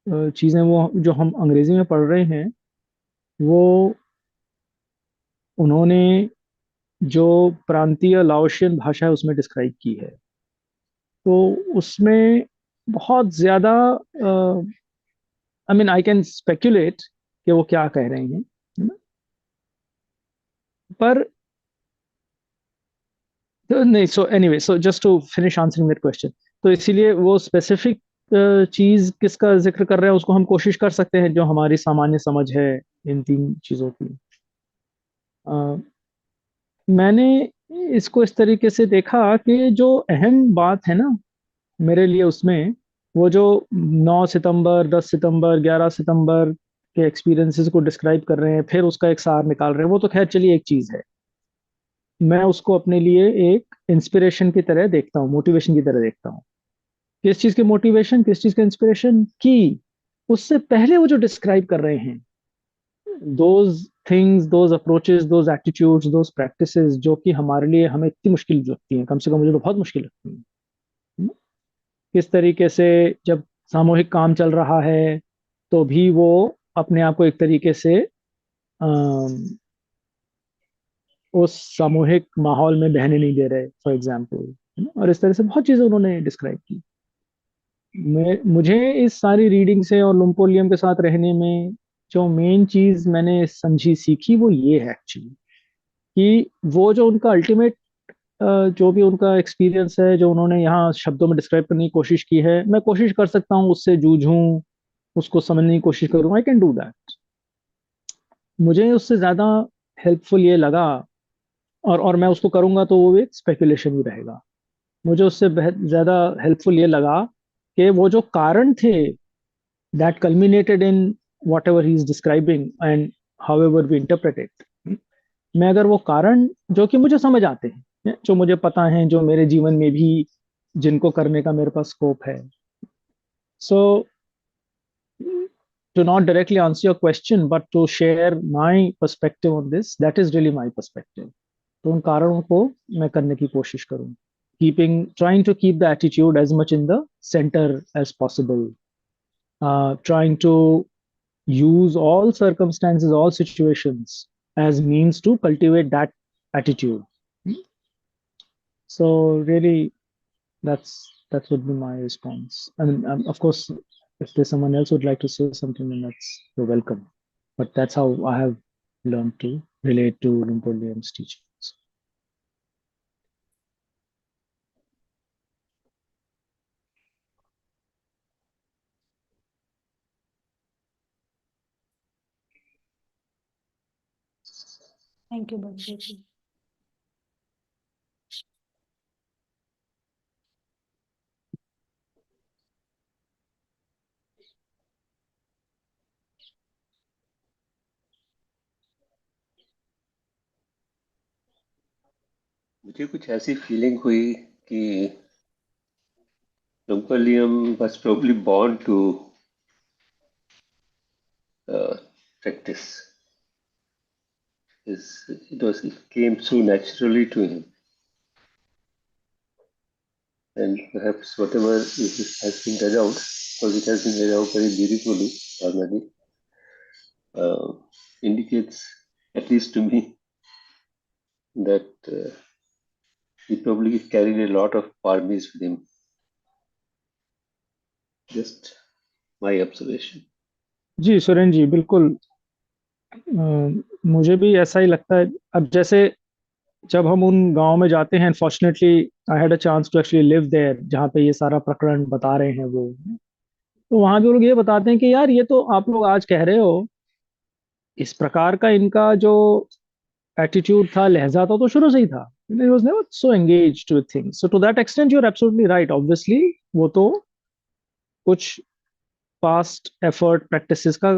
चीजें वो जो हम अंग्रेजी में पढ़ रहे हैं वो उन्होंने जो प्रांतीय लाओशियन भाषा है उसमें डिस्क्राइब की है। तो उसमें बहुत ज्यादा, I mean I can speculate कि वो क्या कह रहे हैं, है ना? पर तो नहीं, so anyway, so just to finish answering that question, तो इसीलिए वो स्पेसिफिक चीज किसका जिक्र कर रहे हैं उसको हम कोशिश कर सकते हैं जो हमारी सामान्य समझ है इन तीन चीजों की। अ, मैंने इसको इस तरीके से देखा कि जो अहम बात है ना मेरे लिए उसमें, वो जो 9 सितंबर, 10 सितंबर, 11 सितंबर के एक्सपीरियंसेस को डिस्क्राइब कर रहे हैं, फिर उसका एक सार निकाल रहे हैं, वो तो खैर चलिए एक चीज है। मैं उसको अपने लिए एक इंस्पिरेशन की तरह देखता हूँ, मोटिवेशन की तरह देखता हूँ। किस चीज की मोटिवेशन, किस चीज का इंस्पिरेशन की, उससे पहले वो जो डिस्क्राइब कर रहे हैं, those things, those approaches, those attitudes, those practices, जो कि हमारे लिए हमें इतनी मुश्किल लगती हैं, कम से कम मुझे तो बहुत मुश्किल लगती हैं। किस तरीके से जब सामूहिक काम चल रहा है तो भी वो अपने आप को एक तरीके से अम, उस सामूहिक माहौल में बहने नहीं दे रहे, फॉर एग्जाम्पल। और इस तरह से बहुत चीजें उन्होंने डिस्क्राइब की। मुझे इस सारी रीडिंग से और लुम्पोलियम के साथ रहने में जो मेन चीज मैंने समझी, सीखी, वो ये है एक्चुअली कि वो जो उनका अल्टीमेट, जो भी उनका एक्सपीरियंस है, जो उन्होंने यहाँ शब्दों में डिस्क्राइब करने की कोशिश की है, मैं कोशिश कर सकता हूँ उससे जूझूं, उसको समझने की कोशिश करूँ, आई कैन डू दैट। मुझे उससे ज्यादा हेल्पफुल ये लगा, और मैं उसको करूंगा तो वो एक स्पेकुलेशन ही रहेगा। मुझे उससे ज्यादा हेल्पफुल ये लगा कि वो जो कारण थे that culminated in whatever he is describing and however we interpret it, मैं अगर वो कारण जो कि मुझे समझ आते हैं, जो मुझे पता है, जो मेरे जीवन में भी जिनको करने का मेरे पास स्कोप है, सो to not directly answer your question, but to share my perspective on this, that is really my perspective. तो उन कारणों को मैं करने की कोशिश करूं, trying to keep the attitude as much in the center as possible, trying to use all circumstances, all situations as means to cultivate that attitude. So really, that would be my response. I mean, of course, if there's someone else would like to say something, then that's you're welcome. But that's how I have learned to relate to Napoleon's teachings. Thank you बंदे जी। मुझे कुछ ऐसी feeling हुई कि Lumpalium was probably born to practice. It came so naturally to him, and perhaps whatever has been read out, because it has been read out very beautifully already, uh, indicates, at least to me, that he probably carried a lot of armies with him. Just my observation. जी सुरेन जी, बिल्कुल। मुझे भी ऐसा ही लगता है। अब जैसे जब हम उन गांव में जाते हैं, unfortunately I had a chance to actually live there, जहाँ पे ये सारा प्रकरण बता रहे हैं वो, तो वहां भी वो लोग ये बताते हैं कि यार ये तो आप लोग आज कह रहे हो, इस प्रकार का इनका जो एटीट्यूड था, लहजा था, तो शुरू से ही था। He was never so engaged with things. So to that extent, you're absolutely right. Obviously, वो तो कुछ पास्ट एफर्ट प्रैक्टिसेस का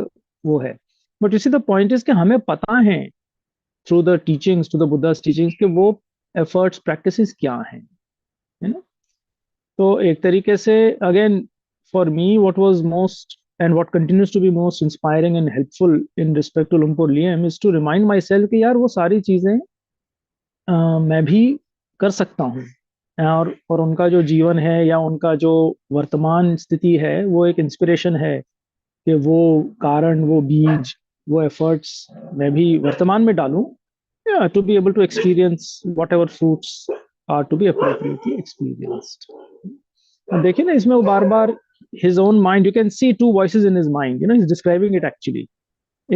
वो है। But you see the point is कि हमें पता है through the teachings, through the Buddhas teachings, कि वो एफर्ट्स प्रैक्टिसेस क्या हैं, है ना? तो एक तरीके से, again, for me what was most and what continues to be most inspiring and helpful in respect to Lumpur Liem is to remind myself कि यार वो सारी चीजें मैं भी कर सकता हूँ। और उनका जो जीवन है या उनका जो वर्तमान स्थिति है, वो एक इंस्पिरेशन है कि वो कारण, वो बीज, वो एफर्ट्स मैं भी वर्तमान में डालूं, Yeah, to be able to experience whatever fruits are to be appropriately experienced. अब देखिए ना इसमें वो बार बार his own mind, you can see two voices in his mind, you know, he's describing it actually.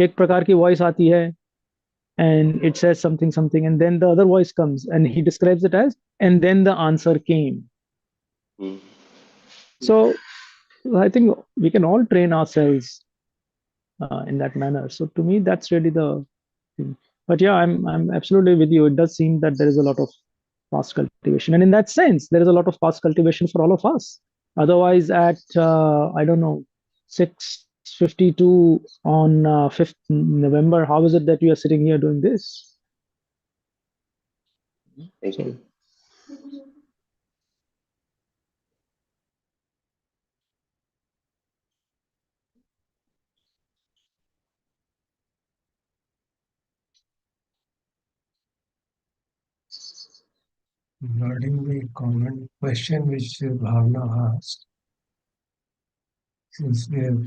एक प्रकार की voice आती है and it says something something, and then the other voice comes and he describes it as, and then the answer came. Mm. So I think we can all train ourselves in that manner. So to me, that's really the thing. But yeah, I'm absolutely with you. It does seem that there is a lot of past cultivation, and in that sense, there is a lot of past cultivation for all of us. Otherwise, at I don't know, 6:52 on 5th November, how is it that you are sitting here doing this? Thank So you. Regarding the common question which Bhavna asked, since we have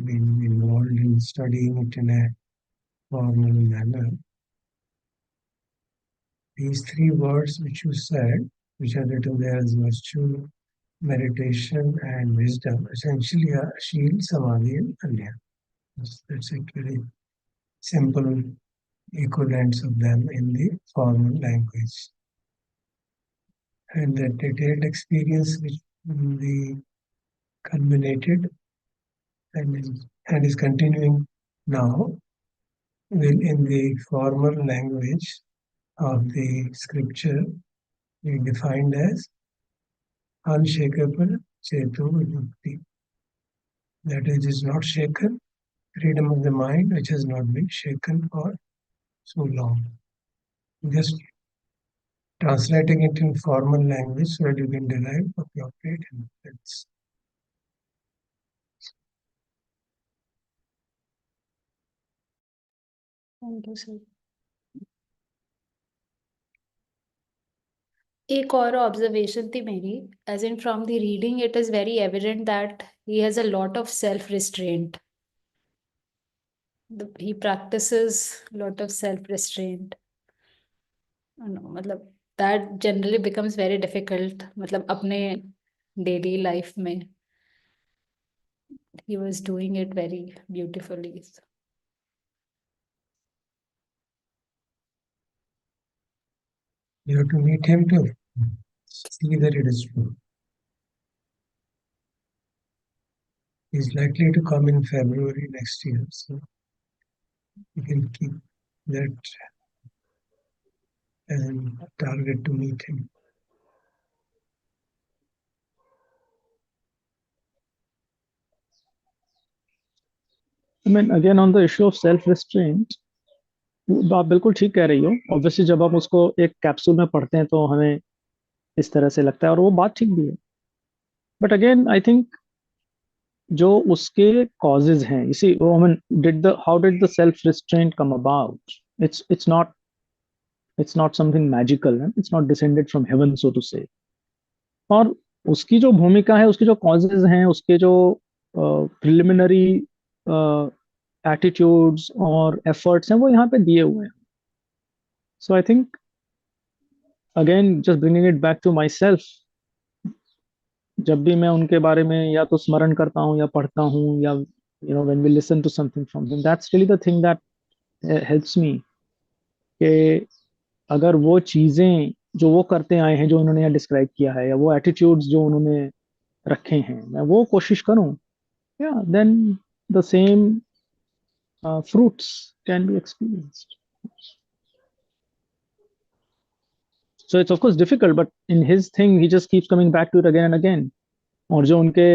been involved in studying it in a formal manner, these three words which you said, which are written there as virtue, meditation, and wisdom, essentially are Shil, Samadhi, and Anya. That's a very simple equivalents of them in the formal language. And the detailed experience which we culminated and is continuing now will in the formal language of the scripture be defined as unshakable cheto vibhakti. That is not shaken, freedom of the mind which has not been shaken for so long. Just translating it in formal language so that you can derive appropriate inputs. Thank you sir. एक और observation थी मेरी, as in from the reading it is very evident that he has a lot of self restraint, he practices lot of self restraint, मतलब that generally becomes very difficult, मतलब अपने daily life में he was doing it very beautifully. You have to meet him to see that it is true. He's likely to come in February next year, so you can keep that as a target to meet him. I mean, again on the issue of self restraint, आप बिल्कुल ठीक कह रही हो। Obviously जब हम उसको एक कैप्सूल में पढ़ते हैं तो हमें इस तरह से लगता है, और वो बात ठीक भी है। बट अगेन आई थिंक जो उसके कॉजेज हैं, इसी I mean did the how did the self restraint come about, it's not something magical, it's not descended from heaven so to say। और उसकी जो भूमिका है, उसके जो कॉजेज हैं, उसके जो प्रिलिमिनरी एटीट्यूड्स और एफर्ट्स हैं, वो यहाँ पे दिए हुए हैं। So I think again just bringing it back to myself, जब भी मैं उनके बारे में या तो स्मरण करता हूँ या पढ़ता हूँ, या you know when we listen to something from him, that's really the thing that helps me, कि अगर वो चीजें जो वो करते आए हैं, जो उन्होंने यहाँ डिस्क्राइब किया है, या वो एटीट्यूड्स जो उन्होंने रखे हैं, मैं वो कोशिश करूं, या then the same fruits can be experienced. So it's of course difficult, but in his thing he just keeps coming back to it again and again. और जो उनके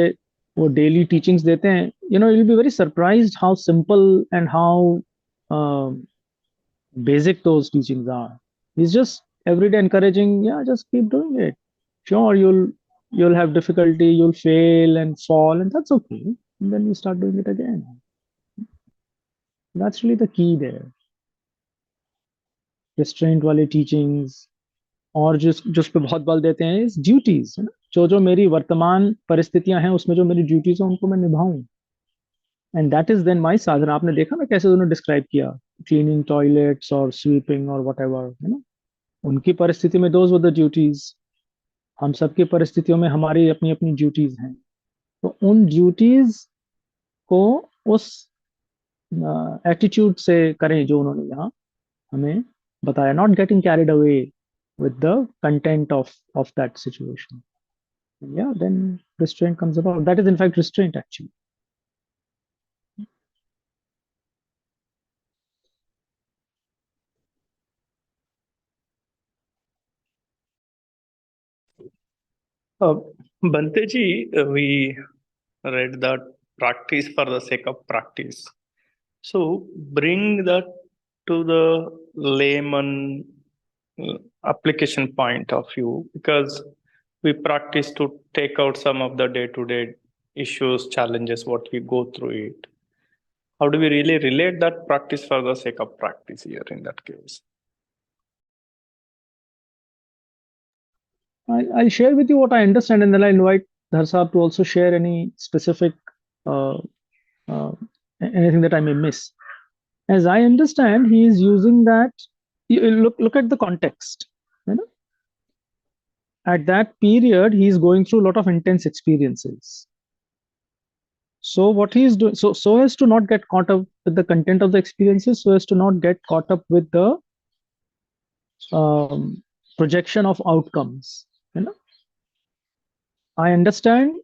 वो डेली टीचिंग्स देते हैं, you know, you'll be very surprised how simple and how uh, basic those teachings are. He's just every day encouraging, yeah, just keep doing it. Sure, you'll have difficulty, you'll fail and fall, and that's okay. And then you start doing it again. That's really the key there. Restraint वाले teachings, और जिस पे बहुत बल देते हैं इस duties, है ना, जो जो मेरी वर्तमान परिस्थितियां हैं उसमें जो मेरी ड्यूटीज है उनको मैं निभाऊं। एंड दैट इज देन माई साधना. आपने देखा ना कैसे उन्होंने डिस्क्राइब किया, क्लीनिंग टॉयलेट्स और स्वीपिंग और वट एवर, है ना. उनकी परिस्थिति में दोज वर द ड्यूटीज. हम सबकी परिस्थितियों में हमारी अपनी अपनी ड्यूटीज हैं. तो उन ड्यूटीज को उस एटीट्यूड से करें जो उन्होंने यहाँ हमें बताया. Not getting carried away with the content of that situation. Yeah, then restraint comes about. That is in fact restraint actually. Uh, Banteji, we read that practice for the sake of practice. So bring that to the layman application point of view, because we practice to take out some of the day-to-day issues, challenges, what we go through it. How do we really relate that practice for the sake of practice here in that case? I'll share with you what I understand, and then I'll invite Dharsab to also share any specific uh, uh, anything that I may miss. As I understand, he is using that. You look at the context. You know, at that period, he is going through a lot of intense experiences. So what he is doing, so as to not get caught up with the content of the experiences, so as to not get caught up with the projection of outcomes. You know, I understand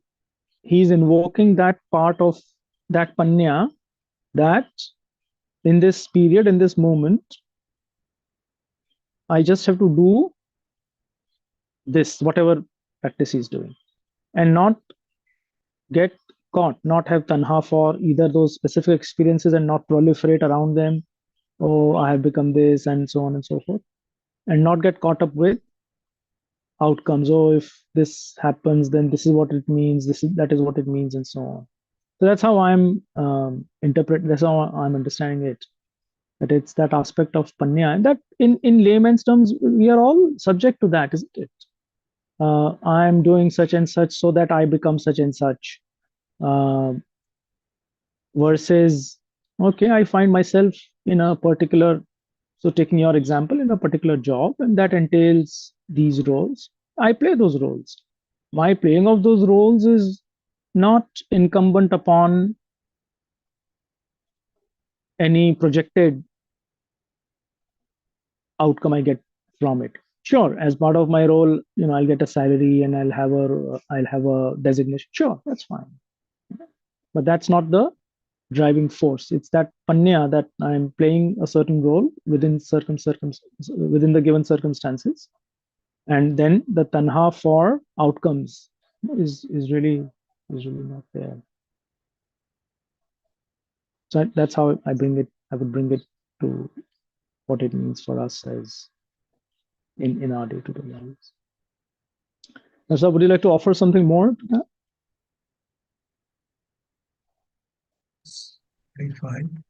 he's invoking that part of that panya, that in this period, in this moment, I just have to do this, whatever practice he's doing, and not get caught, not have tanha for either those specific experiences and not proliferate around them. Oh, I have become this, and so on and so forth, and not get caught up with outcomes. Oh, if this happens, then this is what it means. That is what it means, and so on. So that's how I'm interpreting. That's how I'm understanding it. That it's that aspect of panya, and that in layman's terms, we are all subject to that, isn't it? I'm doing such and such so that I become such and such. Versus, okay, I find myself in a particular. So taking your example, in a particular job, and that entails these roles, I play those roles. My playing of those roles is not incumbent upon any projected outcome I get from it. Sure, as part of my role, I'll get a salary and I'll have a designation. Sure, that's fine. But that's not the driving force. It's that panya, that I'm playing a certain role within within the given circumstances, and then the tanha for outcomes is really not there. So that's how I would bring it to what it means for us as in our day-to-day lives. So would you like to offer something more to that? Very fine.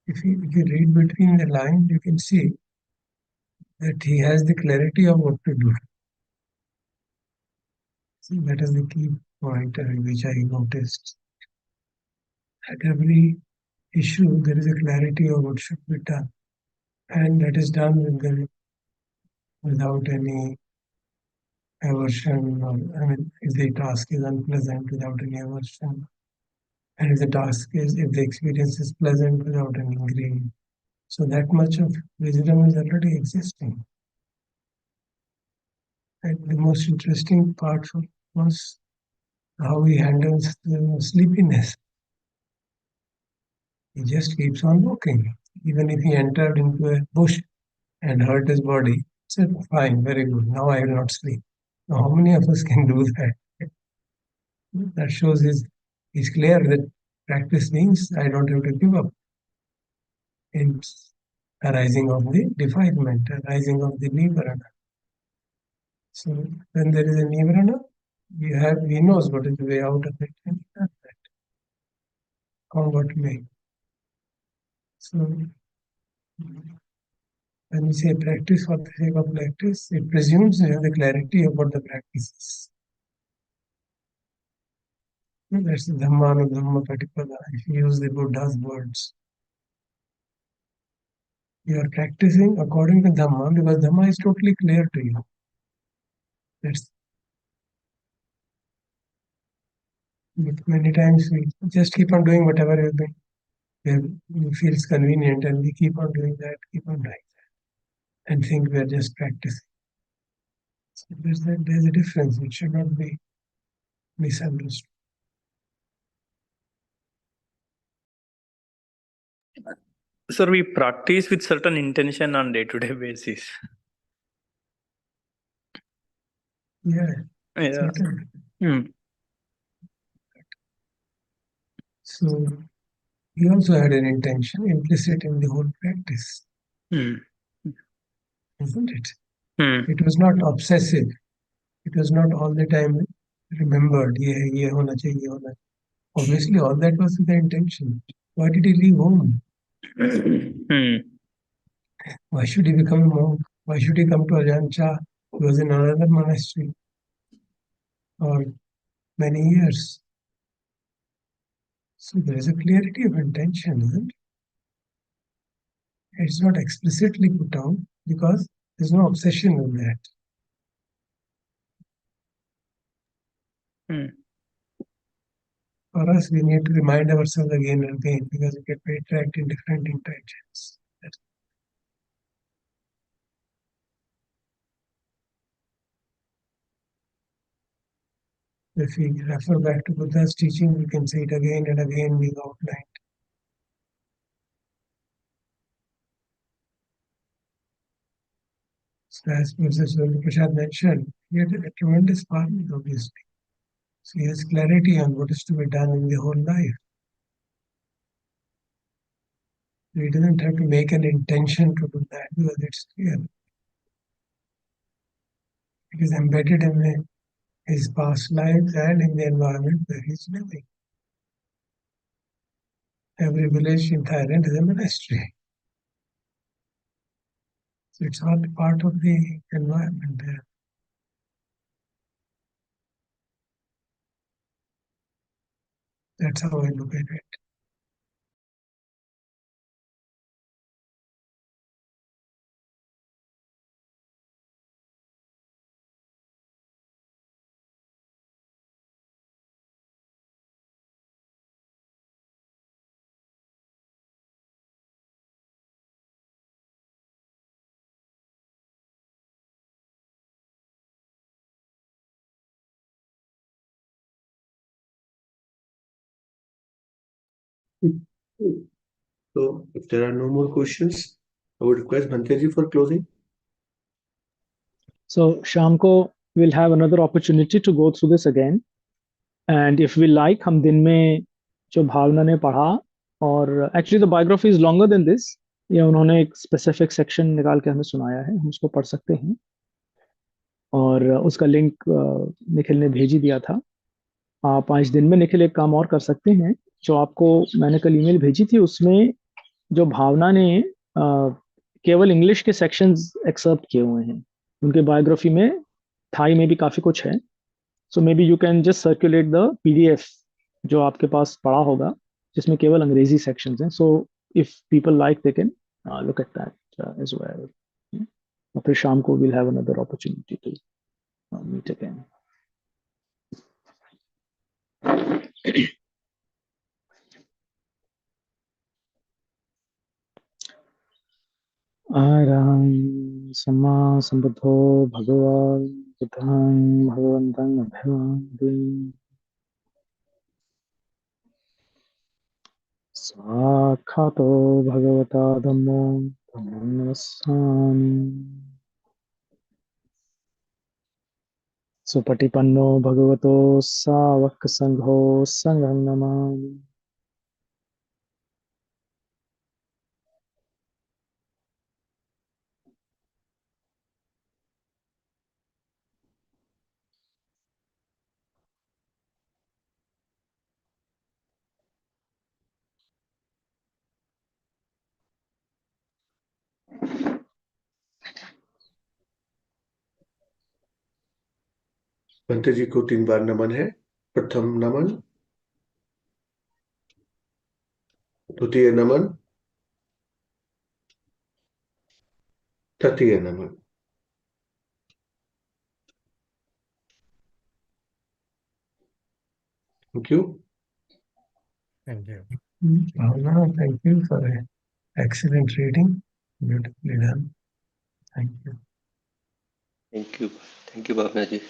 If you read between the lines, you can see that he has the clarity of what to do. See, that is the key point which I noticed. At every issue, there is a clarity of what should be done, and that is done without any aversion. If the task is unpleasant, without any aversion, and if the experience is pleasant, without any grief. So that much of wisdom is already existing. And the most interesting part was how he handles the sleepiness. He just keeps on walking. Even if he entered into a bush and hurt his body, he said, fine, very good, now I will not sleep. Now, how many of us can do that? That shows he's clear that practice means I don't have to give up. It's arising of the defilement, arising of the nivarana. So when there is a nivarana, he knows what is the way out of it, and he does that. Come what may. So when we say practice for the sake of practice, it presumes you have the clarity about the practices. No, that's the Dhamma Patipada. If you use the Buddha's words, you are practicing according to Dhamma because Dhamma is totally clear to you. That's but many times we just keep on doing whatever feels convenient, and we keep on doing that, and think we are just practicing. So there's a difference which should not be misunderstood. Sir, we practice with certain intention on day-to-day basis. Yeah, Yeah. certainly. Hmm. So he also had an intention implicit in the whole practice, Hmm. isn't it? Hmm. It was not obsessive. It was not all the time remembered. Ye hona chahiye, ye hona. Obviously, all that was with the intention. Why did he leave home? Hmm. Why should he become a monk? Why should he come to Ajahn Chah? He was in another monastery for many years. So there is a clarity of intention, isn't it? It's not explicitly put down because there's no obsession with that. Hmm. For us, we need to remind ourselves again and again because we get very tracked in different intentions. If we refer back to Buddha's teaching, we can say it again and again being outlined. So as Professor Prasad mentioned, he had a tremendous farming, obviously. So he has clarity on what is to be done in the whole life. So he doesn't have to make an intention to do that because it's clear. It is embedded in his past lives and in the environment where he's living. Every village in Thailand is a monastery. So it's all part of the environment there. That's how I look at it. So, if there are no more questions, I would request Bhanteji for closing. So शाम को we'll have another opportunity to go through this again. And if we like, हम दिन में जो भावना ने पढ़ा, और actually the biography is longer than this. ये उन्होंने एक specific section निकाल के हमें सुनाया है, हम उसको पढ़ सकते हैं. और उसका लिंक निखिल ने भेज ही दिया था. आप 5 दिन में निखिल एक काम और कर सकते हैं. जो आपको मैंने कल ईमेल भेजी थी, उसमें जो भावना ने केवल इंग्लिश के सेक्शंस एक्सेप्ट किए हुए हैं. उनके बायोग्राफी में थाई में भी काफी कुछ है. So maybe you can just circulate the PDF जो आपके पास पड़ा होगा, जिसमें केवल अंग्रेजी सेक्शंस हैं. So if people like they can look at that as well. और फिर शाम को will have another opportunity to meet again. आरहं सम्मा संबुद्धो भगवान् बुद्धं भगवन्तं अभिवादयामि. साक्षातो भगवता धम्मो धम्मं नमस्सामि. सुपटिपन्नो भगवतो सावक संघो संघं नमामि. Bhanteji को 3 बार नमन है. प्रथम नमन द्वितीय नमन, तृतीय नमन। Thank you. Thank you. Bhavna, thank you for an excellent reading. Beautifully done. Thank you. Thank you. Thank you, Bhavna ji.